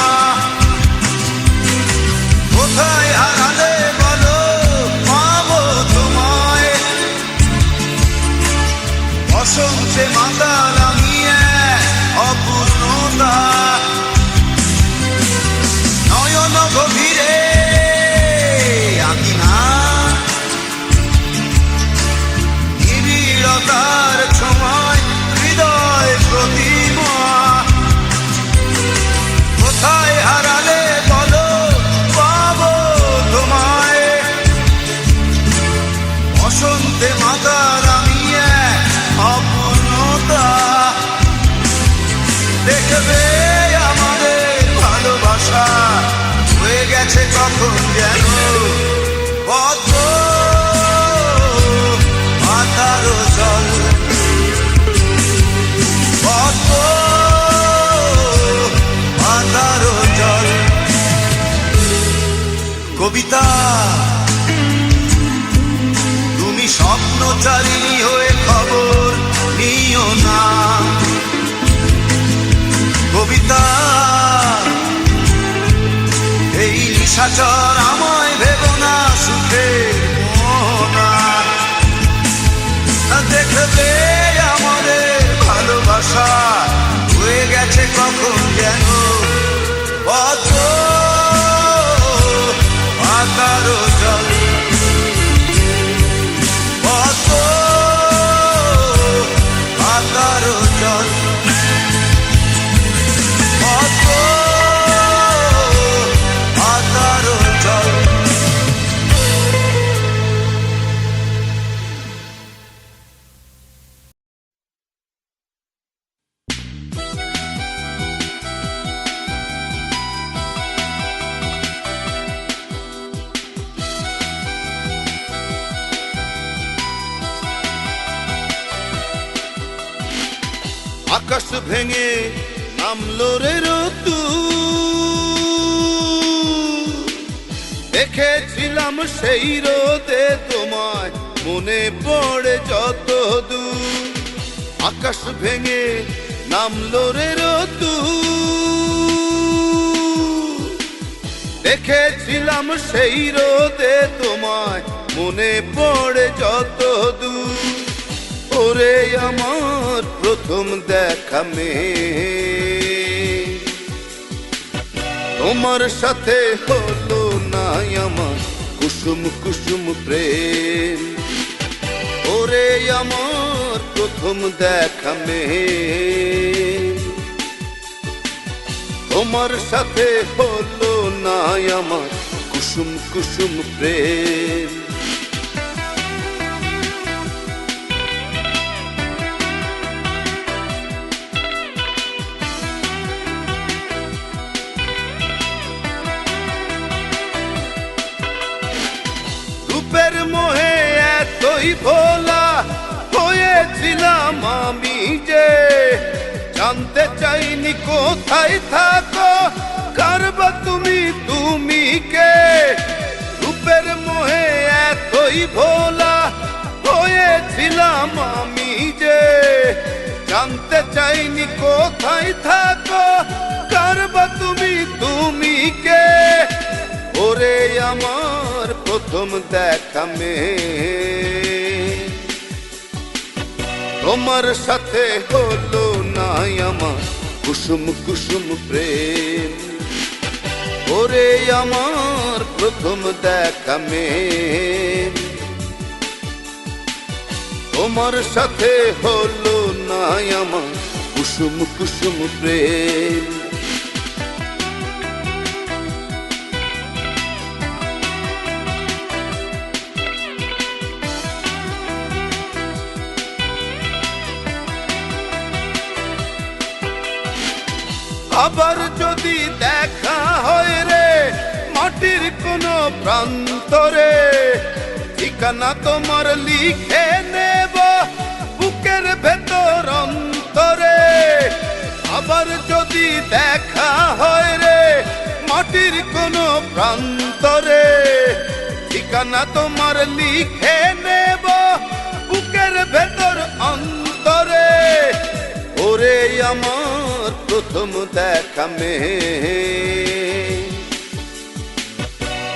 কোথায় হারালে বলো পাবো তোমায়, বসন্তে মাতাল আমি অপূর্ণতা। নয়ন গভীরে তার ছোঁয়ায় হৃদয় প্রতিমা। কোথায় হারালে বলো পাবো তোমায়, বসন্তে মাতার আমি অপূর্ণতা। দেখবে আমাদের ভালোবাসা হয়ে গেছে কখন যেন কত আন্ধার জল, কত আন্ধার জল। কবিতা তুমি স্বপ্নচারিণী হয়ে খবর নিও না। কবিতা এই নিশাচর আমায় ভেবো না সুখের মোহনা। দেখবে আমাদের ভালোবাসা হয়ে গেছে কখন যেন ভেঙে নামলো রে রোদ্দুর, দেখেছিলাম সেই রোদে তোমায়, মনে পড়ে যত দূর। আকাশ ভেঙে নামলো রে রোদ্দুর, দেখেছিলাম সেই রোদে তোমায়, মনে পড়ে যত দূর। ওরে আমার প্রথম দেখা মেয়ে, তোমার সাথে হলো না আমার কুসুম কুসুম প্রেম। ওরে আমার প্রথম দেখা মেয়ে, তোমার সাথে হলো না আমার কুসুম কুসুম প্রেম। রূপের মোহে এতই ভোলা হয়েছিলাম আমি যে, জানতে চাইনি কোথায় থাকো, কারবা তুমি তুমি কে। রূপের মোহে এতই ভোলা হয়েছিলাম আমি যে, জানতে চাইনি কোথায় থাকো, কারবা তুমি তুমি কে। ওরে আমার প্রথম দেখা মেয়ে, তোমার সাথে হলো না আমার কুসুম কুসুম প্রেম। ওরে আমার প্রথম দেখা মেয়ে, তোমার সাথে হলো না আমার কুসুম কুসুম প্রেম। আবার যদি দেখা হয় রে মাটির কোনো প্রান্তরে, ঠিকানা তোমার লিখে নেব বুকের ভেতর অন্তরে। আবার যদি দেখা হয় রে মাটির কোনো প্রান্তরে, ঠিকানা তোমার লিখে নেব বুকের ভেতর অন্তরে। ওরে আমার প্রথম দেখা মেয়ে,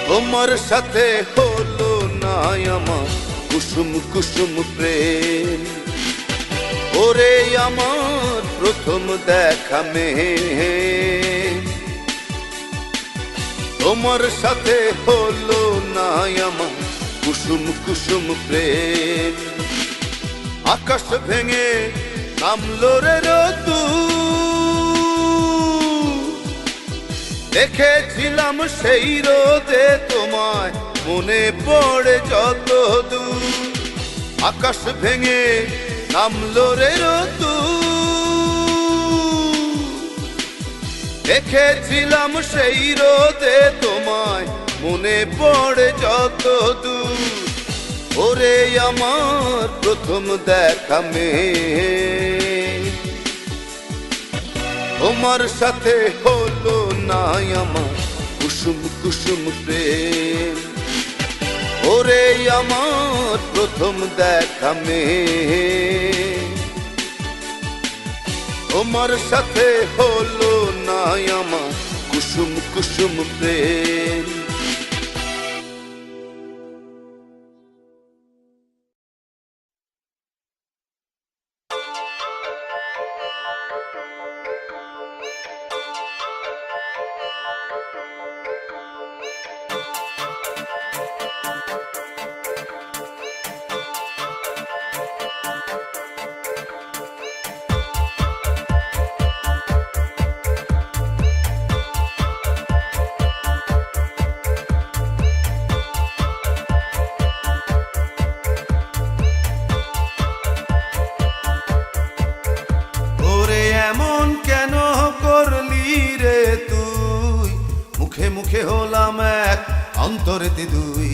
তোমার সাথে হলো না আমার কুসুম কুসুম প্রেম। ওরে আমার প্রথম দেখা মেয়ে, তোমার সাথে হলো না আমার কুসুম কুসুম প্রেম। আকাশ ভেঙে নামলো রে রোদ্দুর, দেখেছিলাম সেই রোদে তোমায়, মনে পড়ে যত দূর। আকাশ ভেঙে নামলো রে রোদ্দুর, দেখেছিলাম সেই রোদে তোমায়, মনে পড়ে যত দূর। ওরে আমার প্রথম দেখা মেয়ে, তোমার সাথে হলো না আমার কুসুম কুসুম প্রেম। ওরে আমার প্রথম দেখা মেয়ে, তোমার সাথে হলো না আমার কুসুম কুসুম প্রেম। মুখে মুখে হলাম এক অন্তরেতে দুই।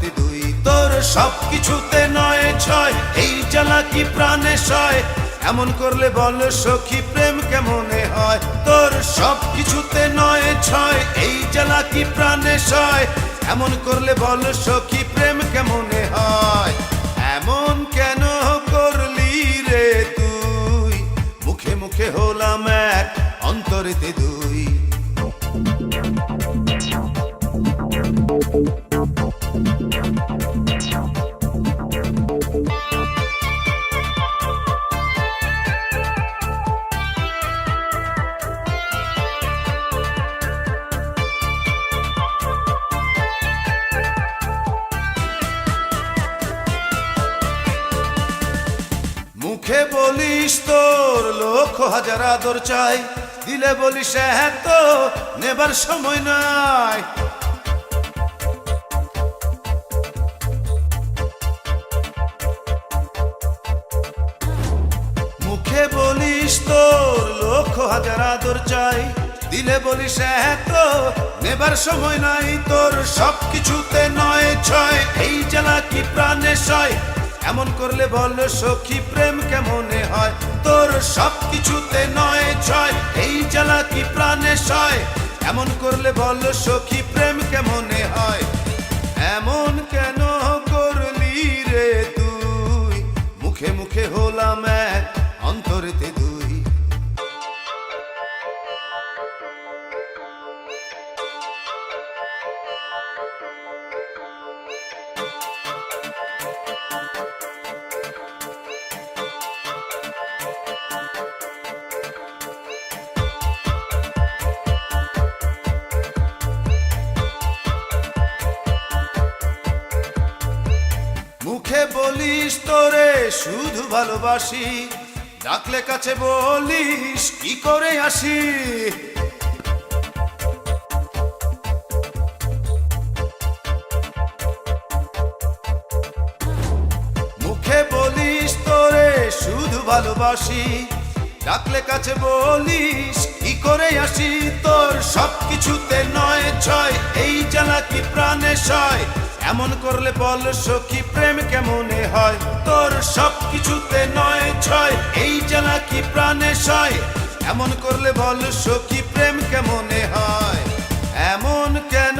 অন্তরেতে দুই। তোর সব কিছুতে নয় ছয়, এই জ্বালা কি প্রাণে সয়, এমন করলে বল সখী প্রেম কেমনে হয়। তোর সব কিছুতে নয় ছয়, এই জ্বালা কি প্রাণে সয়, এমন করলে বল সখী প্রেম কেমনে হয়। এমন কেন করলি রে তুই, মুখে মুখে হলাম এক অন্তরেতে দুই। মুখে বলিস তোর লক্ষ হাজার আদর চাই, দিলে বলিস হ্যাঁ তো নেবার সময় নাই। মুখে বলিস তোর লক্ষ হাজার আদর চাই, দিলে বলিস হ্যাঁ তো নেবার সময় নাই। তোর সব কিছুতে নয় ছয়, এই জ্বালা কি প্রাণে সয়, এমন করলে বল সখী প্রেম কেমনে হয়। তোর সব কিছুতে নয় ছয়, এই জ্বালা কি প্রাণে সয়, এমন করলে বল সখী প্রেম কেমনে হয়। এমন কেন করলি রে তুই, মুখে মুখে হলাম এক অন্তরেতে দুই। মুখে বলিস তোরে শুধু ভালোবাসি, ডাকলে কাছে বলিস কি করে আসি। মুখে বলিস তোরে শুধু ভালোবাসি, ডাকলে কাছে বলিস কি করে আসি। তোর সব কিছুতে নয় ছয়, এই জ্বালা কি প্রাণে সয়, এমন করলে বল সখী প্রেম কেমনে হয়। তোর সব কিছুতে নয় ছয়, এই জ্বালা কি প্রাণে সয়, এমন করলে বল সখী প্রেম কেমনে হয়। এমন কেন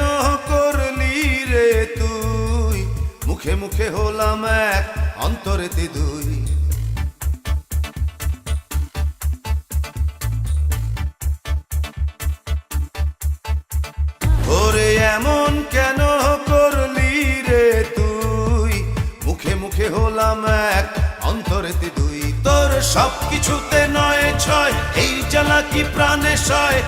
করলি রে তুই, মুখে মুখে হলাম এক অন্তরেতে দুই। ওরে এমন কেন করলি রে তুই, মুখে মুখে হলাম এক অন্তরেতে দুই। তোর সব কিছুতে নয় ছয়, এই জ্বালা কি প্রাণে সয়,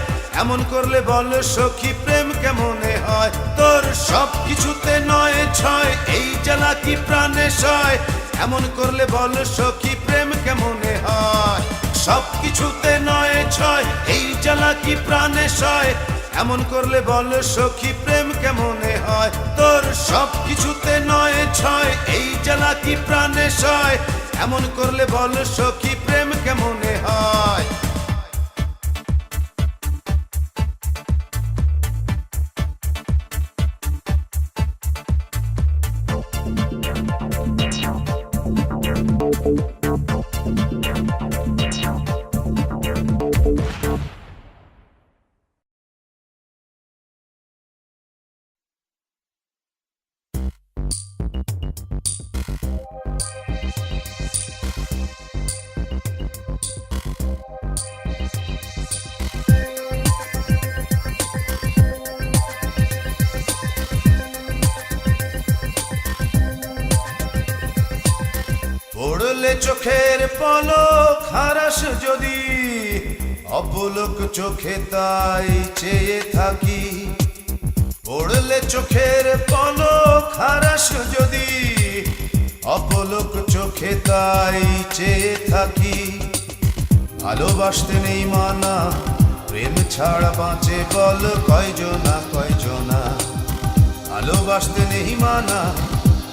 এমন করলে বল সখী প্রেম কেমনে হয়। তোর সব কিছুতে নয় ছয়, এই জ্বালা কি প্রাণে সয়, এমন করলে বল সখী প্রেম কেমনে হয়। সব কিছুতে নয় ছয়, এই জ্বালা কি প্রাণে সয়, এমন করলে বল সখী প্রেম কেমনে হয়। তোর সব কিছুতে নয় ছয়, এই জ্বালা কি প্রাণে সয়, এমন করলে বল সখী প্রেম কেমনে হয়। পড়লে চোখের পলক হারাস যদি, অপলক চোখে তাই চেয়ে থাকি। পড়লে চোখের পলক হারাস যদি, অপলক চোখে তাই চেয়ে থাকি। ভালোবাসতে নেই মানা, প্রেম ছাড়া বাঁচে বল কয়জনা কয়জনা। ভালোবাসতে নেই মানা,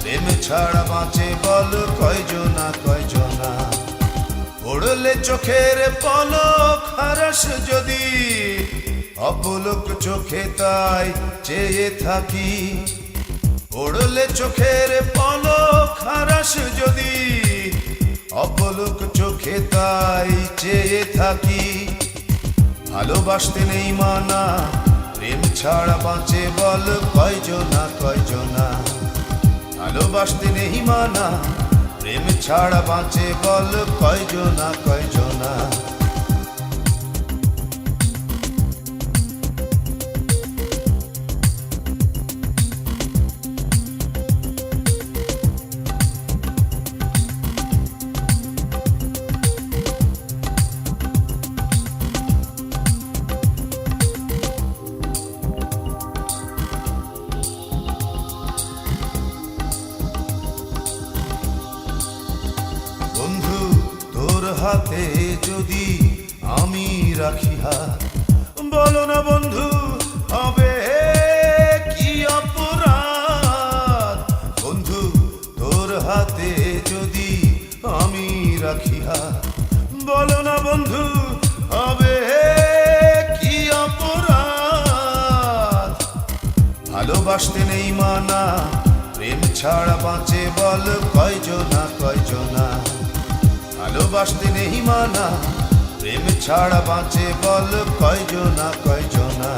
প্রেম ছাড়া বাঁচে বল কয়জনা কয়জনা। পড়লে চোখের পলক হারাস যদি, অপলক চোখে তাই চেয়ে থাকি। পড়লে চোখের পলক হারাস যদি, অপলক চোখে তাই চেয়ে থাকি। ভালোবাসতে নেই মানা, প্রেম ছাড়া বাঁচে বল কয়জনা কয়জনা। ভালোবাসতে নেই মানা, প্রেম ছাড়া বাঁচে বল কয়জনা কয়জনা। বন্ধু তোর হাতে যদি আমি রাখি হাত, বলো না বন্ধু হবে কি অপরাধ। বন্ধু তোর হাতে যদি আমি রাখি হাত, বলো না বন্ধু হবে কি অপরাধ। ভালোবাসতে নেই মানা, প্রেম ছাড়া বাঁচে বল কয়জনা কয়জনা। ভালোবাসতে নেই মানা, প্রেম ছাড়া বাঁচে বল কয়জনা কয়জনা।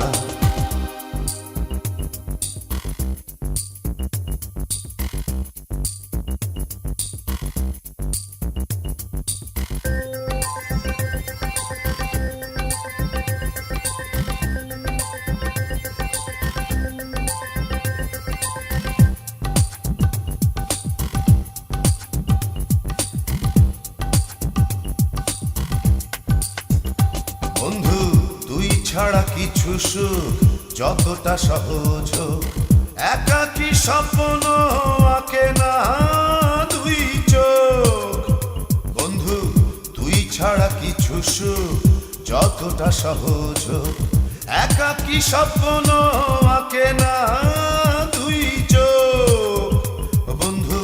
বন্ধু তুই ছাড়া কিছু সুখ যতটা সহজ হোক, একাকী স্বপ্ন আঁকে না দুই চোখ। বন্ধু তুই ছাড়া কিছু সুখ যতটা সহজ হোক, একাকী স্বপ্ন আঁকে না দুই চোখ। বন্ধু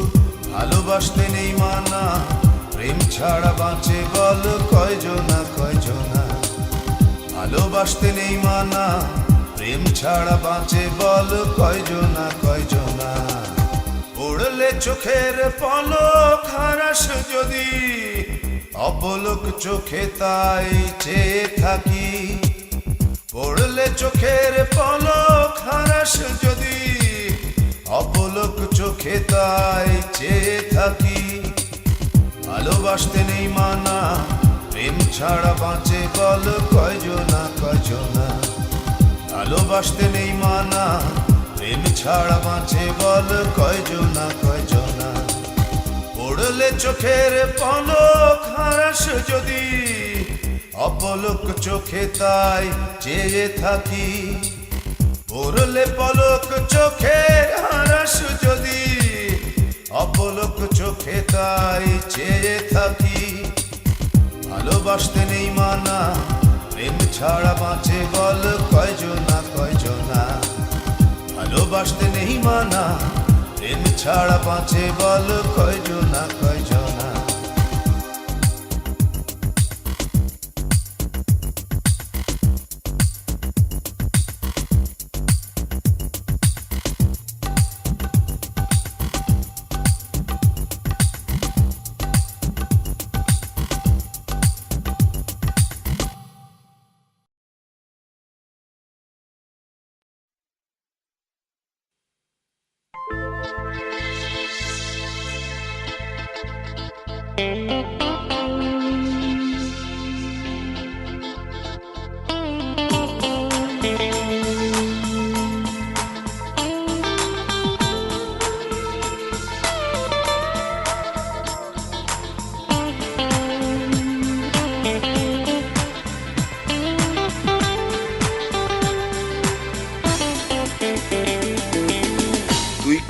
ভালোবাসতে নেই মানা, প্রেম ছাড়া বাঁচে বল কয়জনা কয়জনা। ভালোবাসতে নেই মানা, প্রেম ছাড়া বাঁচে বল কয়জনা কয়জনা। পড়লে চোখের পলক হারাস যদি, অপলক চোখে তাই চেয়ে থাকি। পড়লে চোখের পলক হারাস যদি, অপলক চোখে তাই চেয়ে থাকি। ভালোবাসতে নেই মানা, প্রেম ছাড়া বাঁচে বল কয়জনা কয়জনা। ভালোবাসতে নেই মানা, প্রেম ছাড়া বাঁচে বল কয়জনা কয়জনা। পড়লে চোখের পলক হারাস যদি, অপলক চোখে তাই চেয়ে থাকি। পড়লে পলক চোখে হারাস যদি, অপলক চোখে তাই চেয়ে থাকি। ভালোবাসতে নেই মানা, প্রেম ছাড়া বাঁচে বল কয়জনা কয়জনা। ভালোবাসতে নেই মানা, প্রেম ছাড়া বাঁচে বল কয়জনা কয়জনা।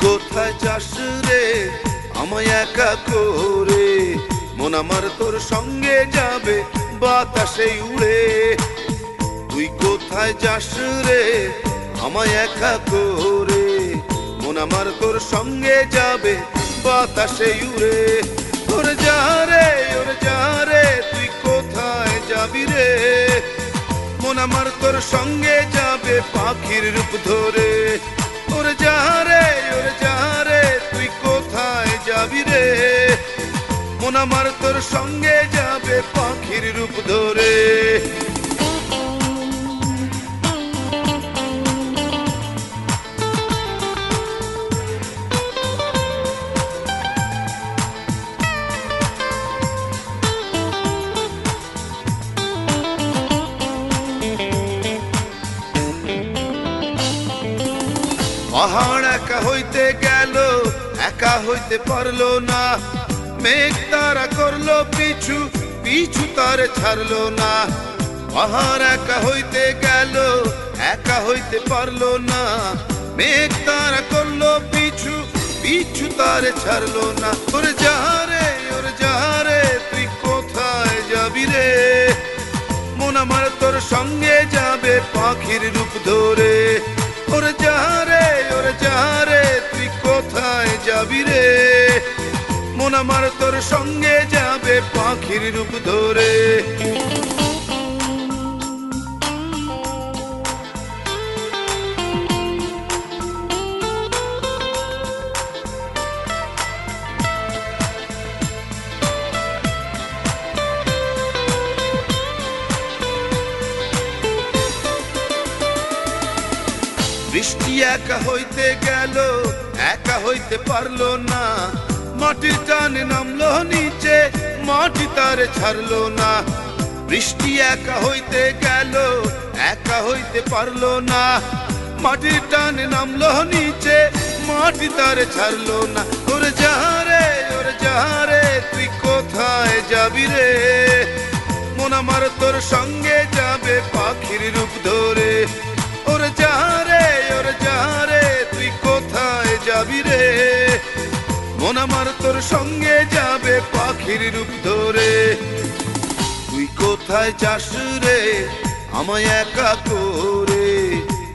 কোথায় যাস রে আমায় একা করে, মন আমার তোর সঙ্গে যাবে বাতাসে উড়ে। তুই কোথায় যাস রে আমায় একা করে, মন আমার তোর সঙ্গে যাবে বাতাসে উড়ে। ওরে যা রে তুই কোথায় যাবি রে, মন আমার তোর সঙ্গে যাবে পাখির রূপ ধরে। ওরে ওরে যারে তুই কোথায় যাবি রে, মন আমার তোর সঙ্গে যাবে পাখির রূপ ধরে। পাহাড় একা হইতে গেল, একা হইতে পারলো না, মেঘ তারা করলো পিছু, পিছু তারে ছাড়লো না। পাহাড় একা হইতে গেল, একা হইতে পারলো না, মেঘ তারা করলো পিছু, পিছু তারে ছাড়লো না। ওরে যারে তুই কোথায় যাবি রে, মন আমার তোর সঙ্গে যাবে পাখির রূপ ধরে। ওরে যারে তুই কোথায় যাবি রে, মন আমার তোর সঙ্গে যাবে পাখির রূপ ধরে। বৃষ্টি একা হইতে গেল, একা হইতে পারলো না, মাটির টানে নামলো নিচে, মাটি তারে ছাড়লো না। বৃষ্টি একা হইতে গেল, একা হইতে পারলো না, মাটির টানে নামলো নিচে, মাটি তারে ছাড়লো না। ওরে যারে তুই কোথায় যাবি রে, মন আমার তোর সঙ্গে যাবে পাখির রূপ ধরে। ওরে যারে তুই কোথায় যাবি রে, মন আমার তোর সঙ্গে যাবে পাখির রূপ ধরে। তুই কোথায় যাস রে আমায় একা করে,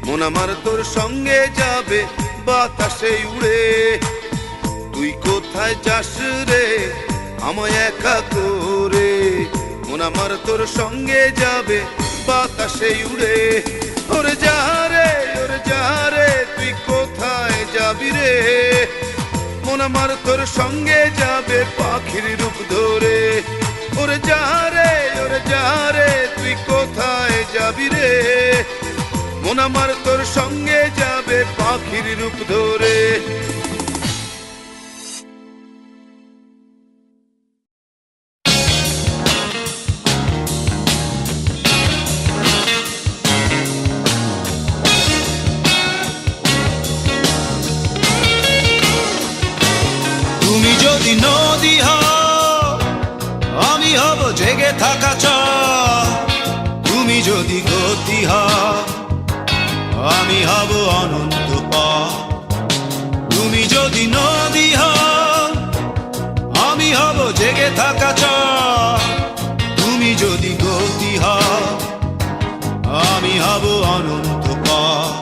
মন আমার তোর সঙ্গে যাবে বাতাসে উড়ে। তুই কোথায় যাস রে আমায় একা করে, মন আমার তোর সঙ্গে যাবে বাতাসে উড়ে। ওরে যারে তুই কোথায় যাবি রে, মন আমার তোর সঙ্গে যাবে পাখির রূপ ধরে। ওরে যারে তুই কোথায় যাবি রে, মন আমার তোর সঙ্গে যাবে পাখির রূপ ধরে। তুমি যদি নদী হও, আমি হব জেগে থাকা চর। তুমি যদি গতি হও, আমি হব অনন্ত পথ। তুমি যদি নদী হও, আমি হব জেগে থাকা চর। তুমি যদি গতি হও, আমি হব অনন্ত পথ।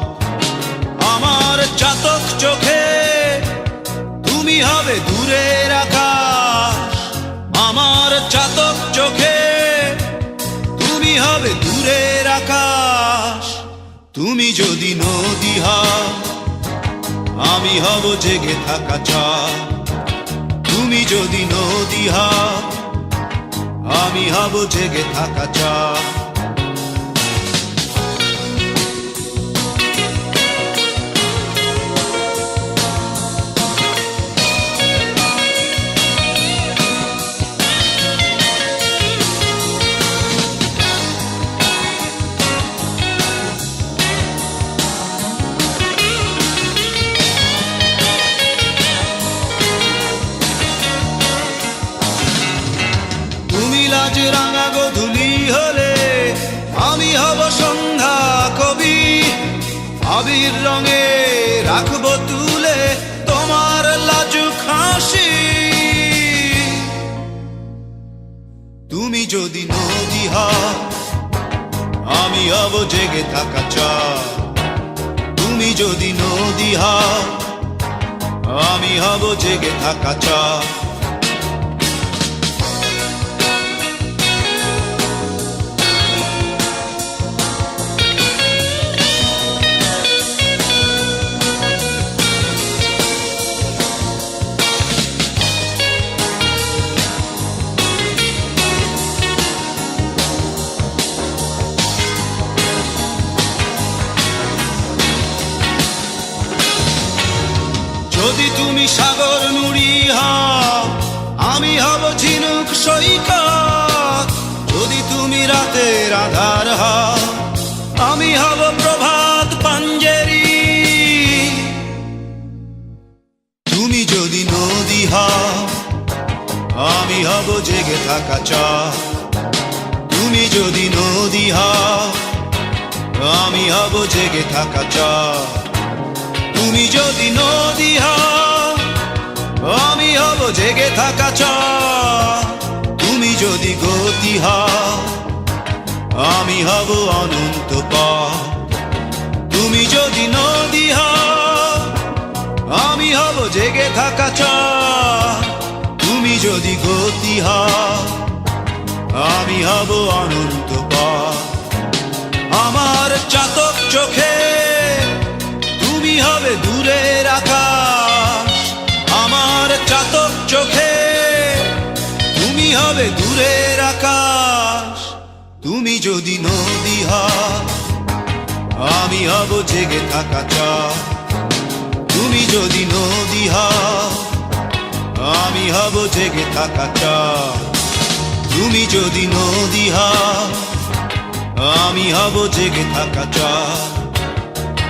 আমার চাতক চোখে তুমি হবে দূরের আকাশ, আমার চাতক চোখে তুমি হবে দূরের আকাশ। তুমি যদি নদী হও, আমি হব জেগে থাকা চর। তুমি যদি নদী হও, আমি হব জেগে থাকা চর। রাঙা গোধূলি হলে আমি হব সন্ধ্যা কবি। আবির রঙে রাখবো তুলে তোমার লাজুক হাসি। তুমি যদি নদী হও, আমি হব জেগে থাকা চর। তুমি যদি নদী হও, আমি হব জেগে থাকা চর। সৈকত, যদি তুমি রাতের আধার হও, আমি হব প্রভাত পাঞ্জেরি। তুমি যদি নদী হও, আমি হব জেগে থাকা চর। তুমি যদি নদী হও, আমি হব জেগে থাকা চর। তুমি যদি নদী হও, আমি হব জেগে থাকা চর। তুমি যদি গতি হও, আমি হব অনন্ত পথ। তুমি যদি নদী হও, আমি হব জেগে থাকা চর। তুমি যদি গতি হও, আমি হব অনন্ত পথ। আমার চাতক চোখে তুমি হবে দূরের আকাশ। আমার চাতক চোখে তুমি হবে দূরের আকাশ। তুমি যদি নদী হও, আমি হব জেগে থাকা চর। তুমি যদি নদী হও, আমি হব জেগে থাকা চর। তুমি যদি নদী হও, আমি হব জেগে থাকা চর।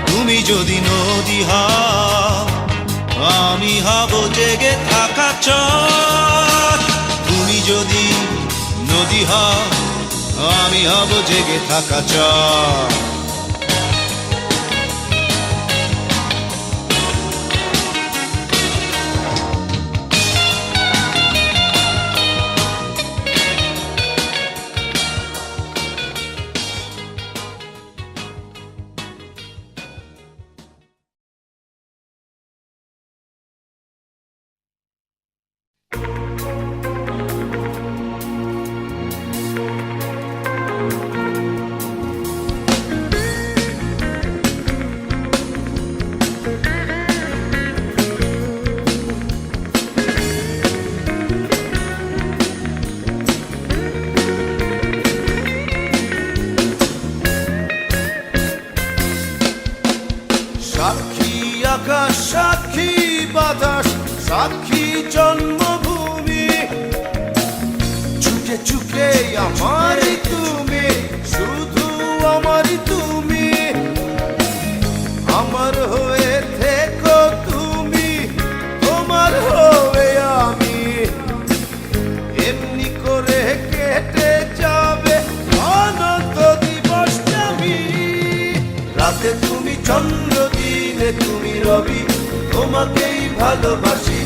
তুমি যদি নদী হও, আমি হব জেগে থাকা চর। তুমি যদি নদী হও, আমি হব জেগে থাকা চর। সাক্ষী আকাশ, সাক্ষী বাতাস, সাক্ষী জন্মভূমি। চুকে চুকে আমারই তুমি, শুধু আমারই তুমি। আমার হয়ে থেকো তুমি, তোমার হয়ে আমি। এমনি করে কেটে যাবে অনন্ত দিবসটামি। রাতে তুমি চন্দ্র, দিনে তুমি রবি, তোমাকেই ভালোবাসি।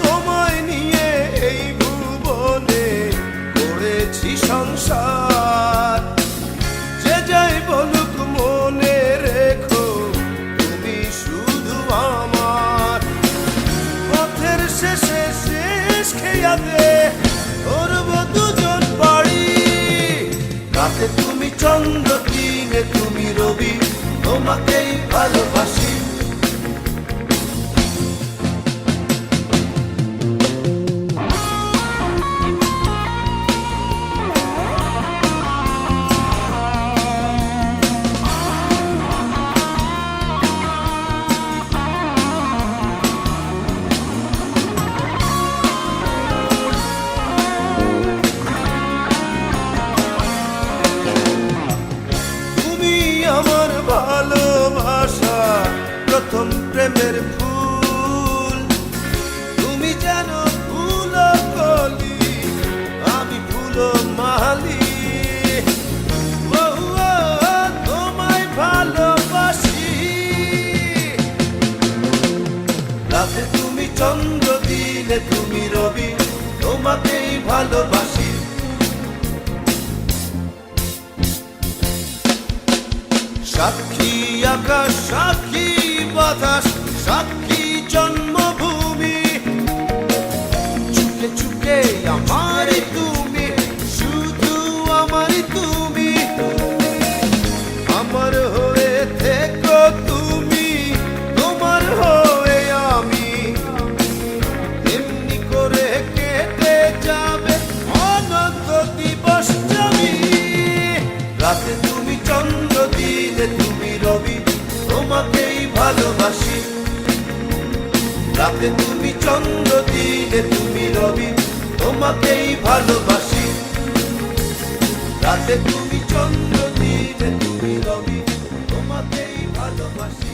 তোমায় নিয়ে এই ভুবনে করেছি সংসার। যে যাই বলুক মনে রেখো, তুমি শুধু আমার। পথের শেষে শেষ খেয়াতে করব দুজন বাড়ি। রাতে তুমি চন্দ্র, দিনে তুমি রবি, তোমাকেই ভালোবাসি। তুমি আমার ভালোবাসা, প্রথম প্রেমের ফুল। তুমি যেন ফুল কলি, আমি ফুল মালি। ও, ও, তোমায় ভালোবাসি। রাতে তুমি চন্দ্র, দিনে তুমি রবি, তোমাকেই ভালোবাসি। সাক্ষী আকাশ, সাক্ষী বাতাস, সাক্ষী জন্মভূমি। চুকে চুকে আমারই তুমি, শুধু আমারই তুমি। রাতে তুমি চন্দ্র, দিনে তুমি রবি, তোমাকেই ভালোবাসি। রাতে তুমি চন্দ্র, দিনে তুমি রবি, তোমাকেই ভালোবাসি।